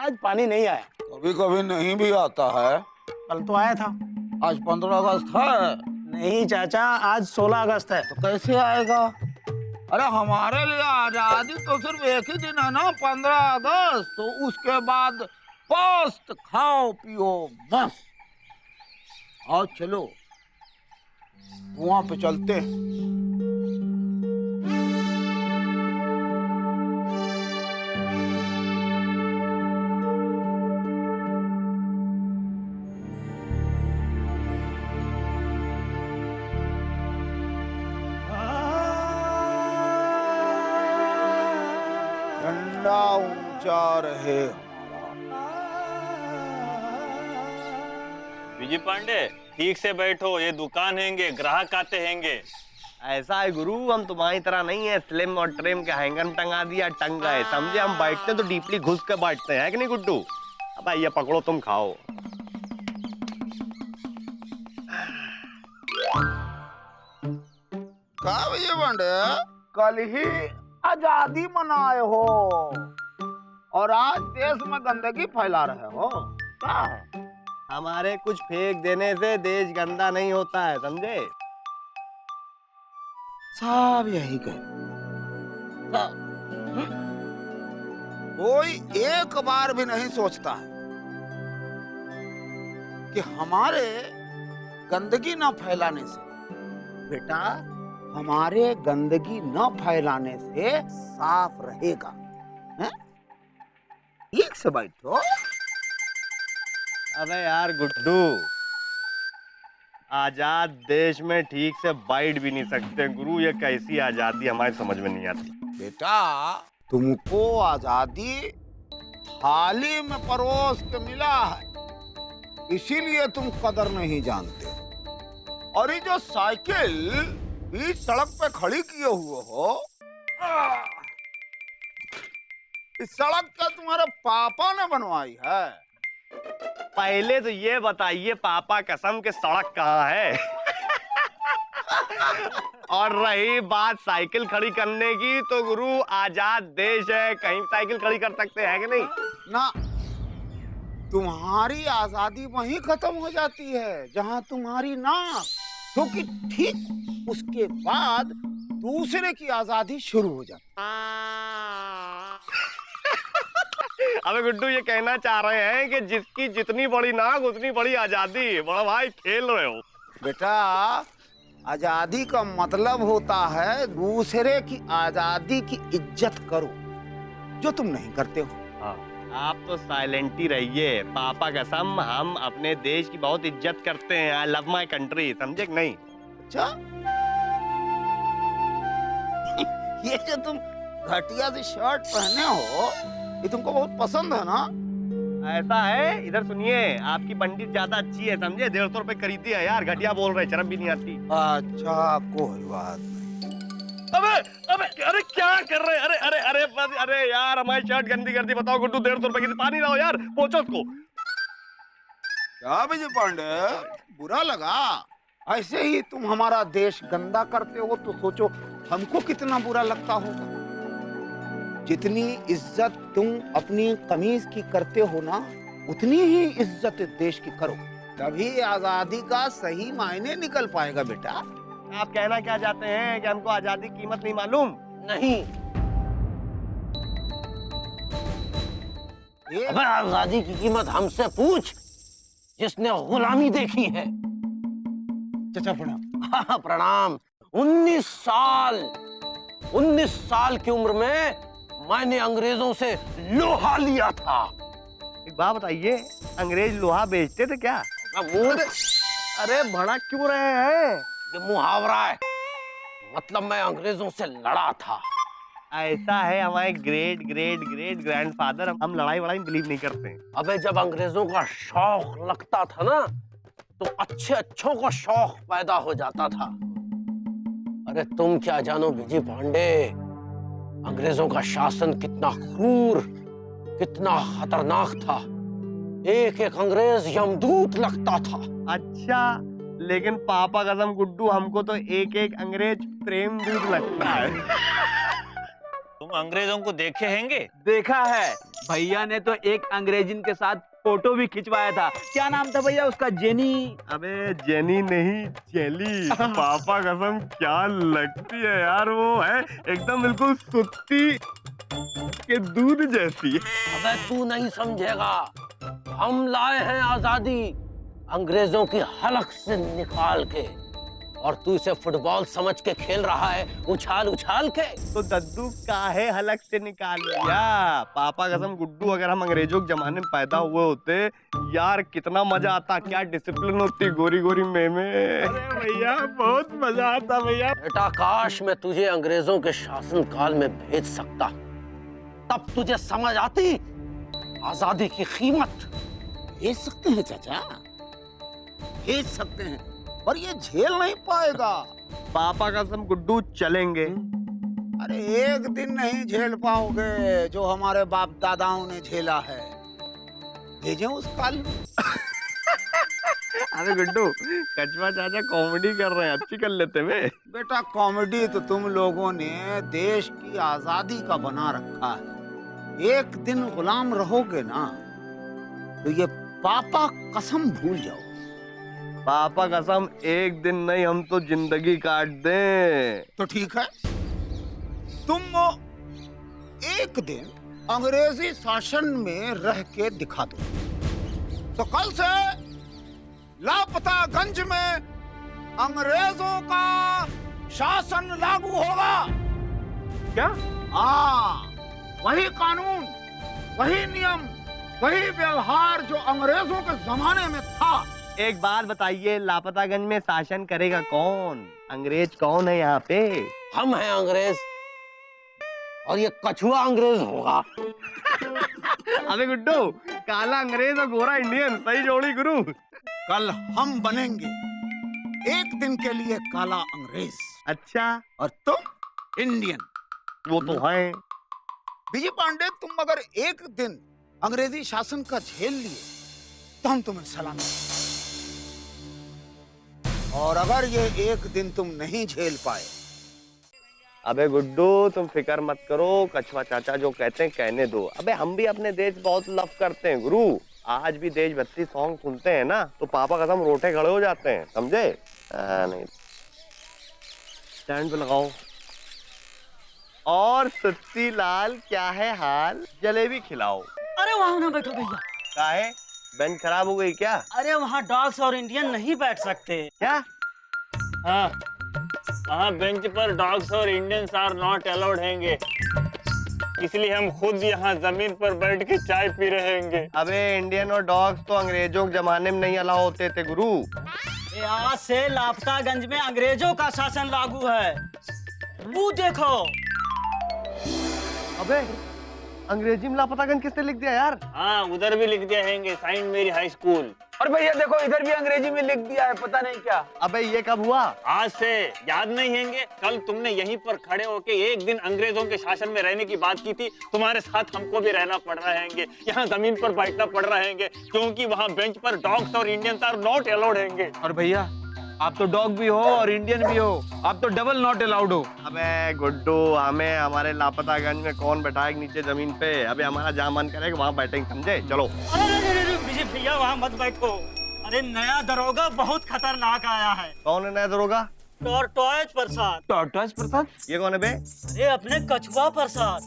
आज पानी नहीं आया। कभी कभी नहीं भी आता है। कल तो आया था। आज 15 अगस्त है। नहीं चाचा, आज 16 अगस्त है। तो कैसे आएगा? अरे हमारे लिए आजादी तो सिर्फ एक ही दिन है ना, 15 अगस्त। तो उसके बाद पोस्ट खाओ पियो बस। आओ चलो वहां पे चलते हैं। झंडा ऊंचा रहे विजय पांडे, ठीक से बैठो, ये दुकान हैंगे, ग्राहक आते हैंगे। ऐसा है गुरु, हम तुम्हारी तरह नहीं है स्लिम और ट्रिम के हैंगर में टंगा दिया टंग गए, समझे। हम बैठते तो डीपली घुस के बैठते हैं कि नहीं गुड्डू। अब ये पकड़ो, तुम खाओ। क्या विजय पांडे, कल ही आजादी मनाए हो और आज देश में गंदगी फैला रहे हो, क्या है? हमारे कुछ फेंक देने से देश गंदा नहीं होता है, समझे। सब यही कहे। कोई एक बार भी नहीं सोचता है कि हमारे गंदगी न फैलाने से, बेटा हमारे गंदगी न फैलाने से साफ रहेगा। हैं? ठीक से बैठो। अबे यार गुड्डू, आजाद देश में ठीक से बैठ भी नहीं सकते गुरु। ये कैसी आजादी हमारी समझ में नहीं आती। बेटा तुमको आजादी थाली में परोस के मिला है, इसीलिए तुम कदर नहीं जानते। और ये जो साइकिल बीच सड़क पे खड़ी किए हुए हो, इस सड़क का तुम्हारे पापा ने बनवाई है। पहले तो ये बताइए पापा कसम के सड़क कहाँ है? और रही बात साइकिल खड़ी करने की, तो गुरु आजाद देश है, कहीं साइकिल खड़ी कर सकते हैं कि नहीं? ना, तुम्हारी आजादी वहीं खत्म हो जाती है जहां तुम्हारी नाक, क्योंकि ठीक उसके बाद दूसरे की आजादी शुरू हो जाती। अबे गुड्डू, ये कहना चाह रहे हैं कि जिसकी जितनी बड़ी नाक उतनी बड़ी आजादी। बड़ा भाई खेल रहे हो। बेटा आजादी का मतलब होता है दूसरे की आजादी की इज्जत करो, जो तुम नहीं करते हो। हाँ, आप तो साइलेंट ही रहिए। पापा कसम, हम अपने देश की बहुत इज्जत करते हैं। आई लव माई कंट्री, समझे कि नहीं? अच्छा ये जो तुम घटिया सी शर्ट पहने हो, ये तुमको बहुत पसंद है ना? ऐसा है, इधर सुनिए, आपकी पंडित ज्यादा अच्छी है, समझे। 150 रुपए खरीदी है यार, घटिया बोल रहे, शर्म भी नहीं आती। अच्छा कोई बात नहीं। अबे अबे अरे क्या कर रहे? अरे अरे अरे बस, अरे यार हमारी शर्ट गंदी कर दी। बताओ गुड्डू, 150 रुपए की पानी लाओ यार, पोंछो उसको। क्या विजय पांडे, बुरा लगा? ऐसे ही तुम हमारा देश गंदा करते हो तो सोचो हमको कितना बुरा लगता होगा। जितनी इज्जत तुम अपनी कमीज की करते हो ना, उतनी ही इज्जत देश की करो, तभी आजादी का सही मायने निकल पाएगा। बेटा आप कहना क्या चाहते हैं कि हमको आजादी की कीमत नहीं मालूम? नहीं, अबे आजादी की कीमत हमसे पूछ जिसने गुलामी देखी है। चाचा प्रणाम। प्रणाम। 19 साल की उम्र में मैंने अंग्रेजों से लोहा लिया था। एक बात बताइए, अंग्रेज लोहा बेचते थे क्या? अरे भड़क क्यों रहे हैं? ये मुहावरा है, मतलब मैं अंग्रेजों से लड़ा था। ऐसा है, हमारे ग्रेट ग्रेट ग्रेट ग्रैंडफादर, हम लड़ाई वड़ाई बिलीव नहीं करते। अबे जब अंग्रेजों का शौक लगता था ना, तो अच्छों का शौक पैदा हो जाता था। अरे तुम क्या जानो विजय पांडे, अंग्रेजों का शासन कितना क्रूर, कितना खतरनाक था। एक एक अंग्रेज यमदूत लगता था। अच्छा, लेकिन पापा कसम गुड्डू, हमको तो एक एक अंग्रेज प्रेम दूत लगता है। तुम अंग्रेजों को देखे हैंगे? देखा है, भैया ने तो एक अंग्रेजिन के साथ फोटो भी खिंचवाया था। क्या नाम था भैया उसका? जेनी? अबे जेनी नहीं, जेली। पापा कसम क्या लगती है यार, वो है एकदम बिल्कुल सुत्ती के दूध जैसी। अबे तू नहीं समझेगा, हम लाए हैं आजादी अंग्रेजों की हलक से निकाल के, और तू इसे फुटबॉल समझ के खेल रहा है, उछाल उछाल के। तो दद्दू काहे हलक से निकाल लिया? पापा कसम गुड्डू, अगर हम अंग्रेजों के जमाने में पैदा हुए होते यार कितना मजा आता, क्या डिसिप्लिन होती गोरी गोरी मेमे। अरे भैया बहुत मजा आता भैया। बेटा काश मैं तुझे अंग्रेजों के शासन काल में भेज सकता, तब तुझे समझ आती आजादी की कीमत। भेज सकते हैं चाचा, भेज सकते हैं, पर ये झेल नहीं पाएगा। पापा कसम गुड्डू चलेंगे। अरे एक दिन नहीं झेल पाओगे जो हमारे बाप दादाओं ने झेला है। भेजें उस काल में। अरे गुड्डू कछुआ चाचा कॉमेडी कर रहे हैं, अच्छी कर लेते वे। बेटा कॉमेडी तो तुम लोगों ने देश की आजादी का बना रखा है। एक दिन गुलाम रहोगे ना तो ये पापा कसम भूल जाओ। पापा कसम एक दिन नहीं, हम तो जिंदगी काट दें। तो ठीक है, तुम एक दिन अंग्रेजी शासन में रह के दिखा दो, तो कल से लापतागंज में अंग्रेजों का शासन लागू होगा। क्या? हाँ, वही कानून, वही नियम, वही व्यवहार जो अंग्रेजों के जमाने में था। एक बात बताइए, लापतागंज में शासन करेगा कौन? अंग्रेज कौन है यहाँ पे? हम हैं अंग्रेज, और ये कछुआ अंग्रेज होगा। अबे गुड्डू, काला अंग्रेज और गोरा इंडियन, सही जोड़ी गुरु। कल हम बनेंगे एक दिन के लिए काला अंग्रेज। अच्छा, और तुम इंडियन। वो तो है। विजय पांडे, तुम अगर एक दिन अंग्रेजी शासन का झेल लिए तो हम तुम्हें सलाम करेंगे, और अगर ये एक दिन तुम नहीं झेल पाए। अबे गुड्डू तुम फिक्र मत करो, कछुआ चाचा जो कहते हैं कहने दो। अबे हम भी अपने देश बहुत लव करते हैं गुरु, आज भी देशभक्ति सॉन्ग सुनते हैं ना तो पापा कसम रोटे खड़े हो जाते हैं, समझे? नहीं, स्टैंड पे लगाओ। और सुत्ती लाल क्या है हाल, जलेबी खिलाओ। अरे वहां ना बैठो भैया। काहे, बेंच खराब हो गई क्या? अरे वहाँ डॉग्स और इंडियन नहीं बैठ सकते। क्या? हाँ, वहाँ बेंच पर डॉग्स और इंडियंस आर नॉट अलाउड हैंगे, इसलिए हम खुद यहाँ जमीन पर बैठ के चाय पी रहे हैं। अबे इंडियन और डॉग्स तो अंग्रेजों के जमाने में नहीं अलाउ होते थे गुरु। आज से लापतागंज में अंग्रेजों का शासन लागू है, वो देखो। अबे अंग्रेजी में लापतागंज किसने लिख दिया यार? हाँ उधर भी लिख दिया है, साइंट मेरी हाई स्कूल। और भैया देखो इधर भी अंग्रेजी में लिख दिया है, पता नहीं क्या। अबे ये कब हुआ? आज से, याद नहीं हैंगे? कल तुमने यहीं पर खड़े होके एक दिन अंग्रेजों के शासन में रहने की बात की थी, तुम्हारे साथ हमको भी रहना पड़ रहा है, यहाँ जमीन पर बैठना पड़ रहा है, क्योंकि वहाँ बेंच पर डॉग्स और इंडियंस आर नॉट अलाउड हैंगे। और भैया आप तो डॉग भी हो और इंडियन भी हो, आप तो डबल नॉट अलाउड हो। अबे गुड्डू, हमें हमारे लापतागंज में कौन बैठाएगा नीचे जमीन पे? अबे हमारा जहाँ मन करेगा वहाँ बैठेंगे, समझे? चलो। अरे विजय भैया वहाँ मत बैठो। अरे नया दरोगा बहुत खतरनाक आया है। कौन है नया दरोगा? टॉर्टोइज प्रसाद। टॉर्टोइज प्रसाद? ये कौन है बे? अरे अपने कछुआ प्रसाद।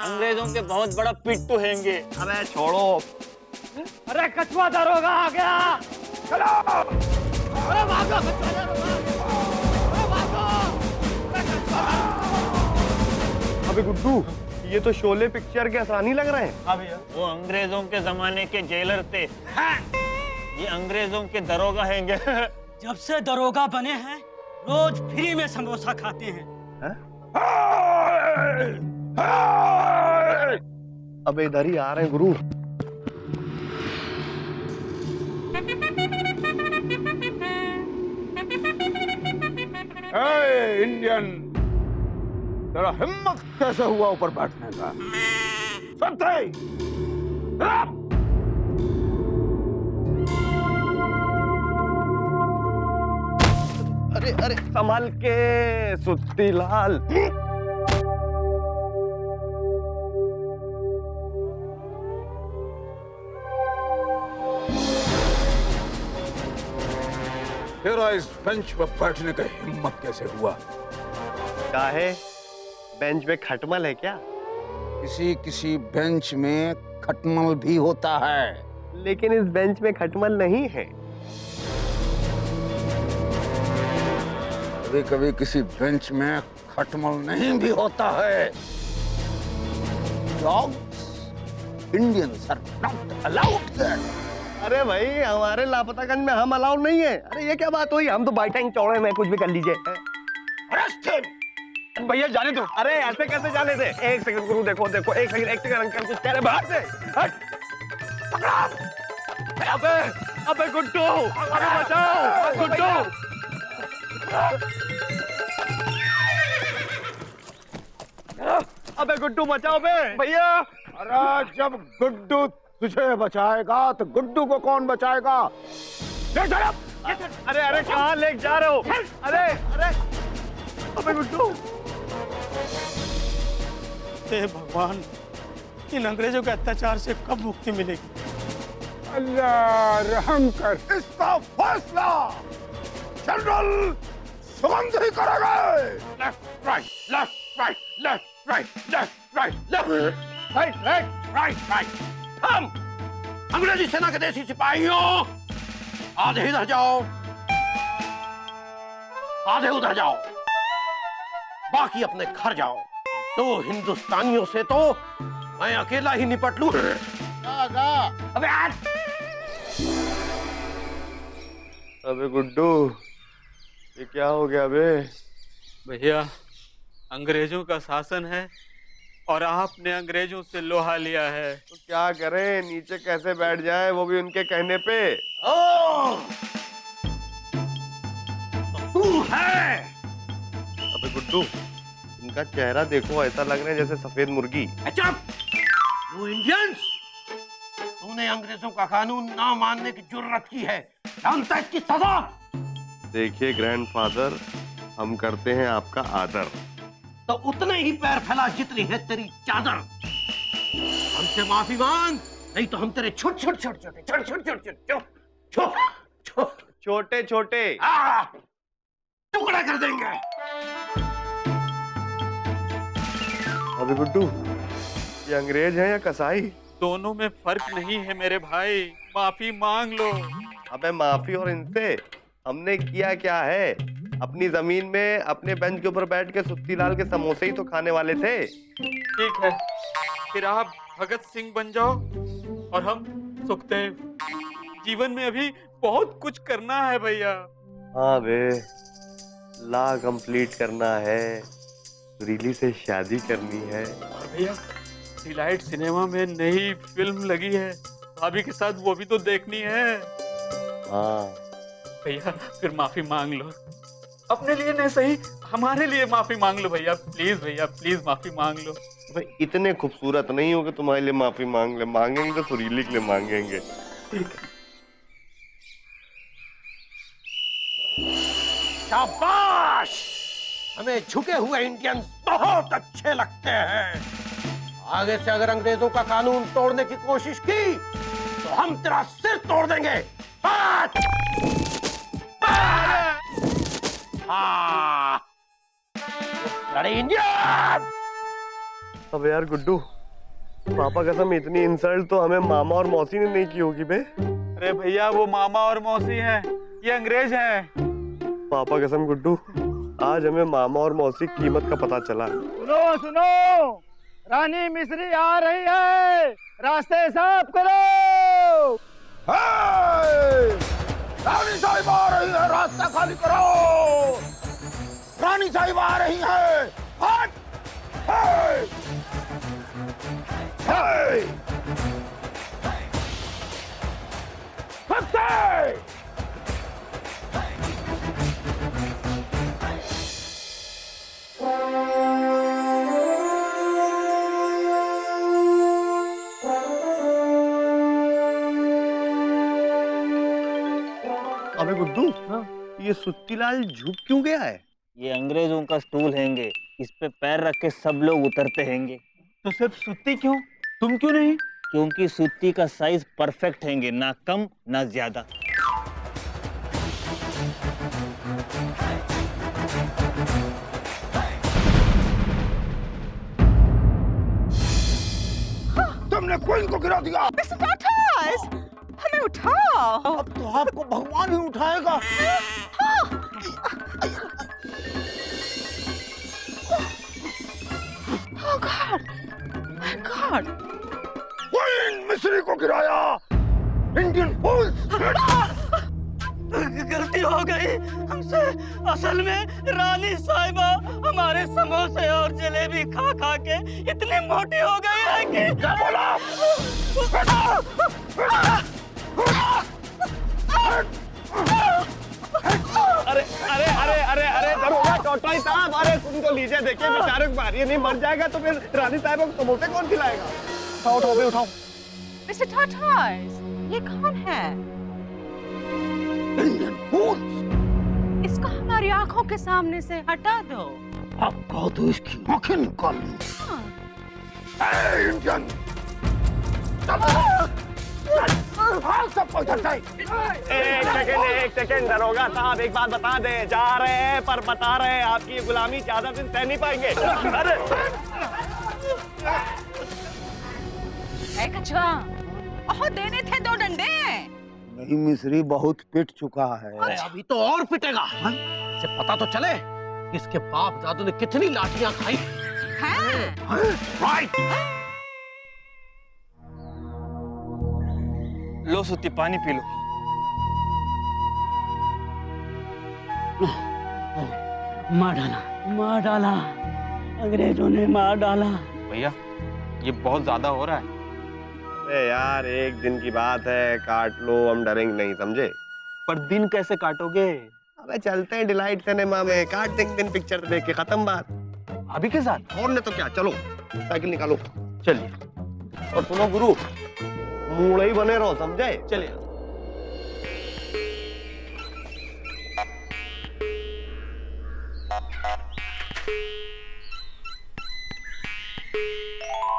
अंग्रेजों के बहुत बड़ा पिट्टू हैंगे। अबे छोड़ो। अरे कछुआ दरोगा आ गया, चलो। अरे भागो, अरे भागो। अबे गुड्डू, ये तो शोले पिक्चर के आसानी लग रहे हैं। हाँ भैया, वो अंग्रेजों के जमाने के जेलर थे, ये अंग्रेजों के दरोगा हैंगे। जब से दरोगा बने हैं रोज फ्री में समोसा खाते हैं। अबे इधर ही आ रहे हैं गुरु। इंडियन, तेरा हिम्मत कैसे हुआ ऊपर बैठने का? सत्य अरे अरे संभल के सुत्ती लाल। तेरा इस बेंच पर बैठने का हिम्मत कैसे हुआ? काहे? बेंच पे खटमल है क्या? किसी किसी बेंच में खटमल भी होता है, लेकिन इस बेंच में खटमल नहीं है। कभी कभी किसी बेंच में खटमल नहीं भी होता है। Dogs, Indians are not allowed there. अरे भाई, हमारे लापतागंज में हम अलाउड नहीं है। अरे ये क्या बात हुई? हम तो बाइटांग चौड़े में कुछ भी कर लीजिए। Arrest him! भैया जाने दो। अरे ऐसे कैसे जाने दे? एक सेकंड गुरु, देखो देखो, एक सेकंड अंकल, कुछ कह रहे, बाहर से हट। पकड़ा! अबे गुड्डू, अबे बचाओ गुड्डू। अबे गुड्डू बचाओ बे भैया। अरे जब गुड्डू तुझे बचाएगा तो गुड्डू को कौन बचाएगा? अरे अरे कहाँ ले जा रहे हो? अरे अरे अबे गुड्डू। हे भगवान, इन अंग्रेजों के अत्याचार से कब मुक्ति मिलेगी? अल्लाह रहम कर, इसका फैसला जनरल सुगंध ही करेगा। Left right, left right, left right, left right, left right, right right. हम अंग्रेजी सेना के देसी सिपाहियों, आधे इधर जाओ, आधे उधर जाओ, बाकी अपने घर जाओ। दो हिंदुस्तानियों से तो मैं अकेला ही निपट लूं। अबे आज अबे गुड्डू, ये क्या हो गया बे? भैया, अंग्रेजों का शासन है और आपने अंग्रेजों से लोहा लिया है। तो क्या करें, नीचे कैसे बैठ जाए, वो भी उनके कहने पे। तू है? अबे गुड्डू, इनका चेहरा देखो, ऐसा लग रहा है जैसे सफेद मुर्गी। चुप! तू इंडियंस, तूने अंग्रेजों का कानून ना मानने की जुर्रत की है, जानता है इसकी सजा? देखिए ग्रैंडफादर, हम करते हैं आपका आदर। तो उतने ही पैर फैला जितनी है तेरी चादर। हमसे माफी मांग, नहीं तो हम तेरे छोटे छोटे टुकड़ा कर देंगे। अबे गुड्डू, ये अंग्रेज हैं या कसाई? दोनों में फर्क नहीं है मेरे भाई, माफी मांग लो। अबे माफी और इनसे हमने किया क्या है? अपनी जमीन में अपने बेंच के ऊपर बैठ के सुत्ती लाल के समोसे ही तो खाने वाले थे। ठीक है, फिर आप भगत सिंह बन जाओ और हम सुखदेव। जीवन में अभी बहुत कुछ करना है भैया। हाँ बे, लॉ कंप्लीट करना है, सुरीली से शादी करनी है। और भैया, डिलाइट सिनेमा में नई फिल्म लगी है, भाभी के साथ वो भी तो देखनी है। हाँ भैया, फिर माफी मांग लो। अपने लिए नहीं सही, हमारे लिए माफी मांग लो भैया, प्लीज माफी मांग लो। भाई, इतने खूबसूरत नहीं हो कि तुम्हारे लिए माफी मांग ले। मांगेंगे तो सुरीली के लिए मांगेंगे। ठीक है। शाबाश! हमें झुके हुए इंडियंस बहुत अच्छे लगते हैं। आगे से अगर अंग्रेजों का कानून तोड़ने की कोशिश की तो हम तेरा सिर तोड़ देंगे। बात! अरे इंडियन! अब यार गुड्डू, पापा कसम इतनी इंसल्ट तो हमें मामा और मौसी ने नहीं की होगी बे। अरे भैया, वो मामा और मौसी हैं, ये अंग्रेज हैं। पापा कसम गुड्डू, आज हमें मामा और मौसी की कीमत का पता चला। सुनो सुनो, रानी मिस्री आ रही है, रास्ते साफ करो। रानी साहिब आ रही है, रास्ता खाली करो। रानी साहिब आ रही है। हट! हे! हे! सबसे! अबे गुड्डू, ये सुत्तीलाल झुक क्यों गया है? ये अंग्रेजों का स्टूल हैंगे, इस पे पैर रख के सब लोग उतरते हैंगे। तो सिर्फ सुत्ती क्यों, तुम क्यों नहीं? क्योंकि सूती का साइज परफेक्ट हैंगे, ना कम ना ज्यादा। क्वीन को गिरा दिया। मिस्टर टॉर्टोइस, हमें उठाओ। अब तो आपको भगवान ही उठाएगा। Oh God! My God! Queen मिस्री को गिराया। इंडियन फूल्स। गलती हो गई हमसे। असल में रानी साहिबा हमारे समोसे और जलेबी खा खा के इतनी मोटी हो गई है कि क्या बोला? अरे अरे अरे अरे अरे दरोगा टॉर्टोइस साहब, अरे तुम तो लीजिए, देखिए बेचारे को मारिए, नहीं मर जाएगा तो फिर रानी साहब को समोसे कौन खिलाएगा? उठाओ उठाओ भी उठाओ। मिस्टर टॉर्टोइस, ये कौन है? इंडियन फूल्स। इसको हमारी आंखों के सामने से हटा दो। अब कहो तो इसकी आंखें निकाल। इंडियन सब इधर से। एक सेकंड दरोगा साहब, एक बात बता दे, जा रहे हैं पर बता रहे हैं, आपकी ये गुलामी ज्यादा दिन सह नहीं पाएंगे। अरे कछुआ, और देने थे 2 डंडे। नहीं मिस्री, बहुत पिट चुका है। अरे अभी तो और पिटेगा। इसे पता तो चले इसके बाप दादू ने कितनी लाठियां खाई। राइट। लो सुत्ती, पानी पी लो। मार डाला अंग्रेजों ने, मार डाला। भैया ये बहुत ज्यादा हो रहा है। अरे यार, एक दिन की बात है, काट लो, हम डरेंगे नहीं, समझे? पर दिन कैसे काटोगे? अबे चलते हैं डिलाइट सिनेमा में, काट देंगे दिन पिक्चर देख के, खत्म बात। अभी के साथ? और नहीं तो क्या, चलो साइकिल निकालो। चलिए। और सुनो गुरु, मूड़े ही बने रहो, समझे? चलिए।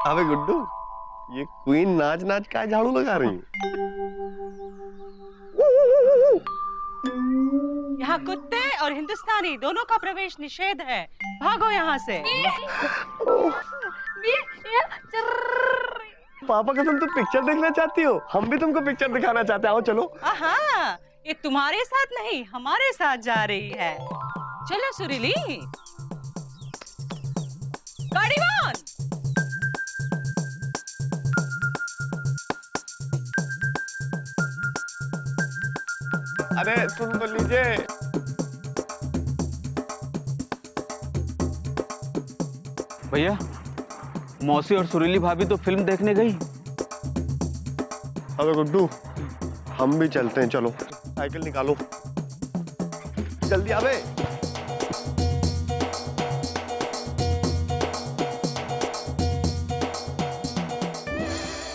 अबे गुड्डू, ये क्वीन नाच नाच का झाड़ू लगा रही है? यहाँ कुत्ते और हिंदुस्तानी दोनों का प्रवेश निषेध है। भागो यहाँ से। पापा कसम, तुम पिक्चर देखना चाहती हो? हम भी तुमको पिक्चर दिखाना चाहते हैं, आओ चलो। हाँ, ये तुम्हारे साथ नहीं हमारे साथ जा रही है। चलो सुरीली, गाड़ी मान। अरे सुन तो लीजिए। भैया, मौसी और सुरीली भाभी तो फिल्म देखने गई। अबे गुड्डू, हम भी चलते हैं, चलो साइकिल निकालो, जल्दी आवे।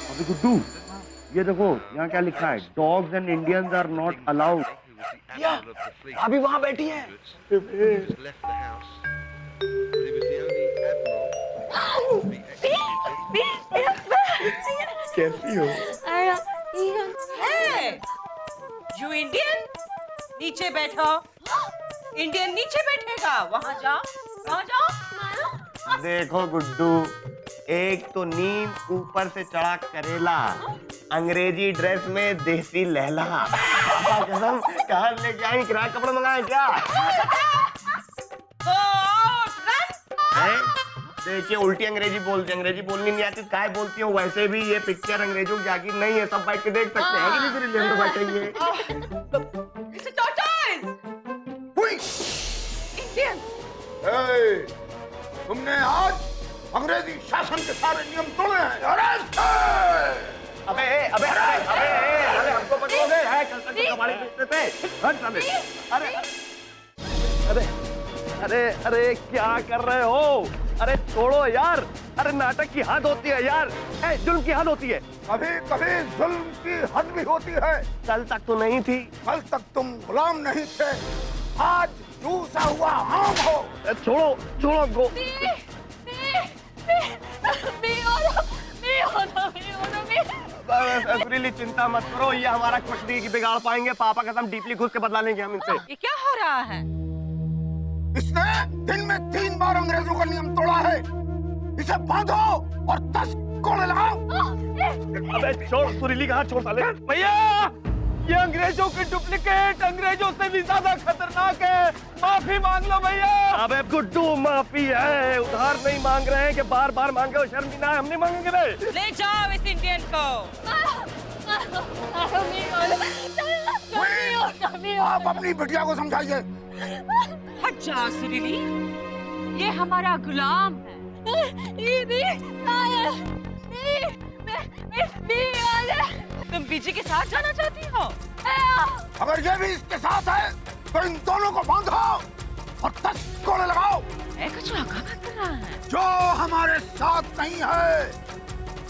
अबे गुड्डू, ये देखो यहाँ क्या लिखा है, dogs and Indians are not allowed. अभी वहां बैठी है। कैसी हो? यू इंडियन, नीचे बैठो। इंडियन नीचे बैठेगा, वहाँ जाओ, वहाँ जाओ। देखो गुड्डू, एक तो नीम ऊपर से चढ़ा करेला, अंग्रेजी ड्रेस में देसी लहला। कसम, कहाँ लेके आई? किराया कपड़ा मंगाए क्या? देखिए, उल्टी अंग्रेजी बोलती, अंग्रेजी बोलनी नहीं आती, काय बोलती हो? वैसे भी ये पिक्चर अंग्रेजों की जागीर नहीं है, सब बैठ के देख सकते हैं कि नहीं? फिर हम तो बैठेंगे। इंडियन, तुमने आज अंग्रेजी शासन के सारे नियम तोड़े हैं। अरेस्ट! अबे अबे अबे अबे हमको पकड़ोगे? है कल तक तो हमारे पीछे थे। हट साले। अरे अरे अरे अरे क्या कर रहे हो? अरे छोड़ो यार। अरे नाटक की हद होती है यार, जुल्म की हद होती है। कभी कभी जुल्म की हद भी होती है। कल तक तो नहीं थी। कल तक तुम गुलाम नहीं थे, आज चूसा हुआ आम हो। छोड़ो छोड़ो हमको। सुरीली, चिंता मत करो, ये हमारा कुछ नहीं बिगाड़ पाएंगे। पापा कसम, डीपली घुस के बदला लेंगे हम इनसे। ये क्या हो रहा है? इसने दिन में 3 बार अंग्रेजों का नियम तोड़ा है। इसे बांधो और 10 कोड़े लगाओ। अबे छोड़, सुरीली का हाथ छोड़ साले। भैया ये अंग्रेजों की डुप्लीकेट अंग्रेजों से भी ज्यादा खतरनाक है, माफी मांग लो भैया। अबे गुड्डू माफी है, उधार नहीं मांग रहे हैं कि बार बार मांगे, शर्म भी ना है, हम नहीं मांगेंगे बे। ले जाओ इस इंडियन को। आप अपनी बिटिया को समझाइए। हट जा सुरीली, ये हमारा गुलाम है। तुम बीजी के साथ जाना चाहती हो? अगर ये भी इसके साथ है तो इन दोनों को बांधो और 10 कोड़े लगाओ। कचरा क्या बात कर रहा है? जो हमारे साथ नहीं है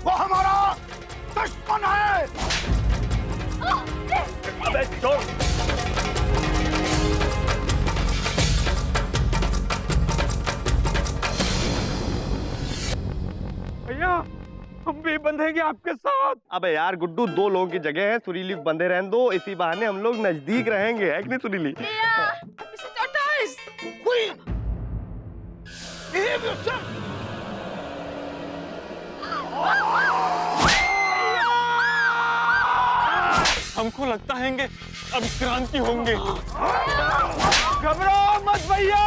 वो हमारा दुश्मन है। अबे छोड़। भैया हम भी बंधेंगे आपके साथ। अबे यार गुड्डू, 2 लोगों की जगह है, सुरीली बंधे रहने दो, इसी बहाने हम लोग नजदीक रहेंगे, है कि नहीं सुरीली? हमको लगता है अब क्रांति होंगे। घबराओ मत भैया,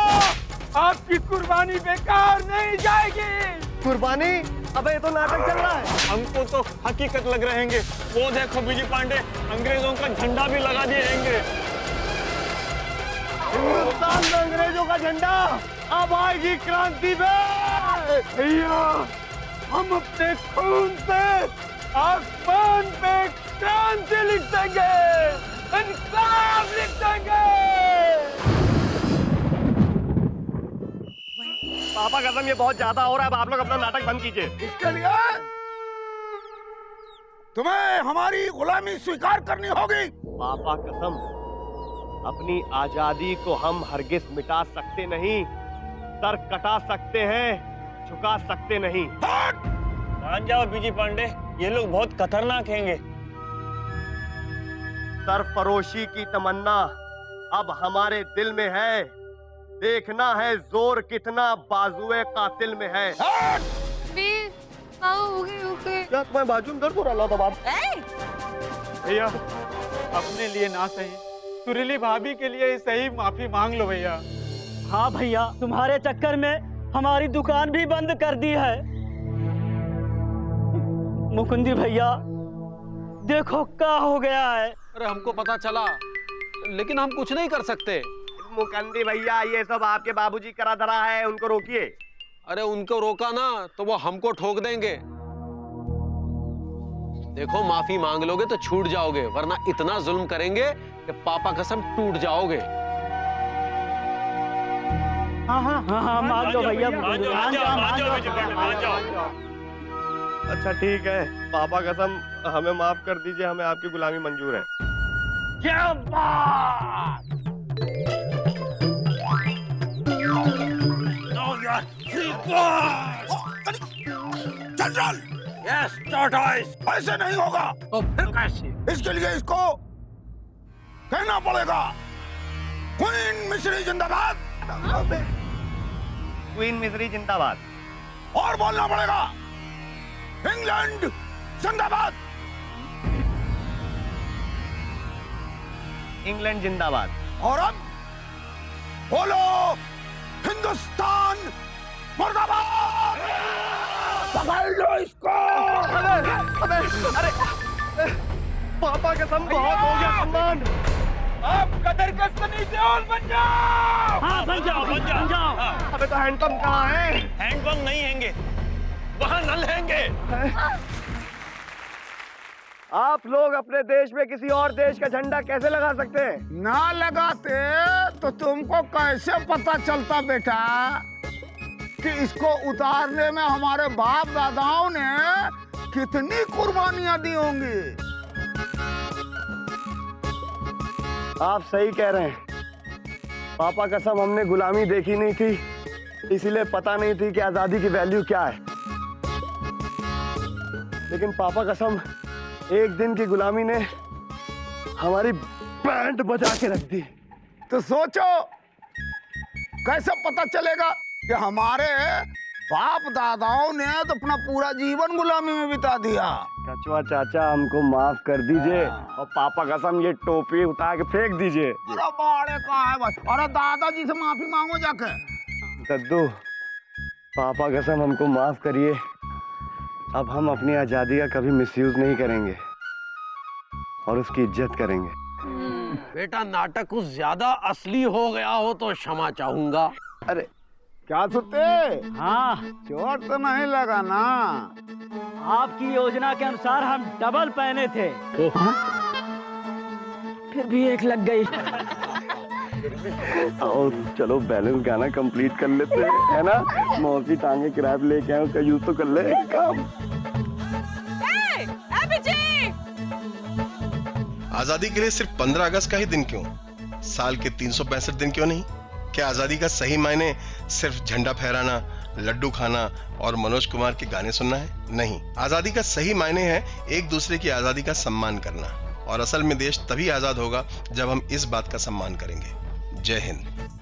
आपकी कुर्बानी बेकार नहीं जाएगी। कुर्बानी? अबे ये तो नाटक चल रहा है। हमको तो हकीकत लग रहे हैं। वो देखो बीजी पांडे, अंग्रेजों का झंडा भी लगा दिए हैं। हिंदुस्तान में अंग्रेजों का झंडा, अब आएगी क्रांति भैया। हम अपने खून से आसमान पे क्रांति लिख देंगे, इनकलाब लिख देंगे। पापा कसम ये बहुत ज्यादा हो रहा है, अब आप लोग अपना नाटक बंद कीजिए। इसके लिए तुम्हें हमारी गुलामी स्वीकार करनी होगी। पापा कसम, अपनी आजादी को हम हरगिज मिटा सकते नहीं, सर कटा सकते हैं, झुका सकते नहीं। मान जाओ बीजी पांडे, ये लोग बहुत खतरनाक हैं। सरफरोशी की तमन्ना अब हमारे दिल में है, देखना है जोर कितना बाजुए कातिल में है। क्या तुम्हारे बाजू में दर्द हो रहा था बाप? भैया अपने लिए ना सही, सुरीली भाभी के लिए सही माफी मांग लो भैया। हाँ भैया, तुम्हारे चक्कर में हमारी दुकान भी बंद कर दी है। मुकुंदी भैया देखो क्या हो गया है। अरे हमको पता चला, लेकिन हम कुछ नहीं कर सकते। मुकुंदी भैया ये सब आपके बाबूजी करा धरा है, उनको रोकिए। अरे उनको रोका ना तो वो हमको ठोक देंगे। देखो माफी मांग लोगे तो छूट जाओगे, वरना इतना जुल्म करेंगे कि पापा कसम टूट जाओगे। हाँ हाँ हाँ हाँ मान लो भैया, मान जाओ। अच्छा ठीक है, पापा कसम हमें माफ कर दीजिए, हमें आपकी गुलामी मंजूर है। क्या बात! General, yes tortoise. ऐसे नहीं होगा। तो फिर कैसे? इसके लिए इसको कहना पड़ेगा क्वीन मिस्री जिंदाबाद। क्वीन मिस्री जिंदाबाद। और बोलना पड़ेगा इंग्लैंड जिंदाबाद। इंग्लैंड जिंदाबाद। और अब बोलो हिंदुस्तान मुर्दाबाद। पकड़ लो इसको। अरे पापा कसम बहुत हो गया सम्मान। आप कदर कस्तनी देओल बन जाओ। हाँ बन जाओ, बन जाओ। अबे तो हैंडपंप कहाँ है? हैंडपंप नहीं हैंगे, वहाँ नल हैंगे। आप लोग अपने देश में किसी और देश का झंडा कैसे लगा सकते हैं? ना लगाते तो तुमको कैसे पता चलता बेटा कि इसको उतारने में हमारे बाप दादाओं ने कितनी कुर्बानियां दी होंगी। आप सही कह रहे हैं पापा कसम, हमने गुलामी देखी नहीं थी, इसीलिए पता नहीं थी कि आजादी की वैल्यू क्या है। लेकिन पापा कसम, एक दिन की गुलामी ने हमारी बैंड बजा के रख दी। तो सोचो कैसे पता चलेगा कि हमारे बाप दादाओं ने तो अपना पूरा जीवन गुलामी में बिता दिया। कछुआ चाचा हमको माफ कर दीजिए और पापा कसम ये टोपी उतार के फेंक दीजिए। अरे बाड़े का है बस। अरे दादाजी से माफी मांगो जाके। दद्दू पापा कसम हमको माफ करिए। अब हम अपनी आजादी का कभी मिसयूज नहीं करेंगे और उसकी इज्जत करेंगे। बेटा नाटक कुछ ज्यादा असली हो गया हो तो क्षमा चाहूंगा। अरे क्या सुते? हाँ, चोट तो नहीं लगा ना? आपकी योजना के अनुसार हम डबल पहने थे, फिर भी एक लग गई। और चलो बैलेंस गाना कंप्लीट कर लेते हैं, है ना? मौसी टांगे किराए पे लेके आए, उसका यूज तो कर ले काम। आजादी के लिए सिर्फ 15 अगस्त का ही दिन क्यों? साल के 365 दिन क्यों नहीं? क्या आजादी का सही मायने सिर्फ झंडा फहराना, लड्डू खाना और मनोज कुमार के गाने सुनना है? नहीं, आजादी का सही मायने है एक दूसरे की आजादी का सम्मान करना। और असल में देश तभी आजाद होगा जब हम इस बात का सम्मान करेंगे। जय हिंद।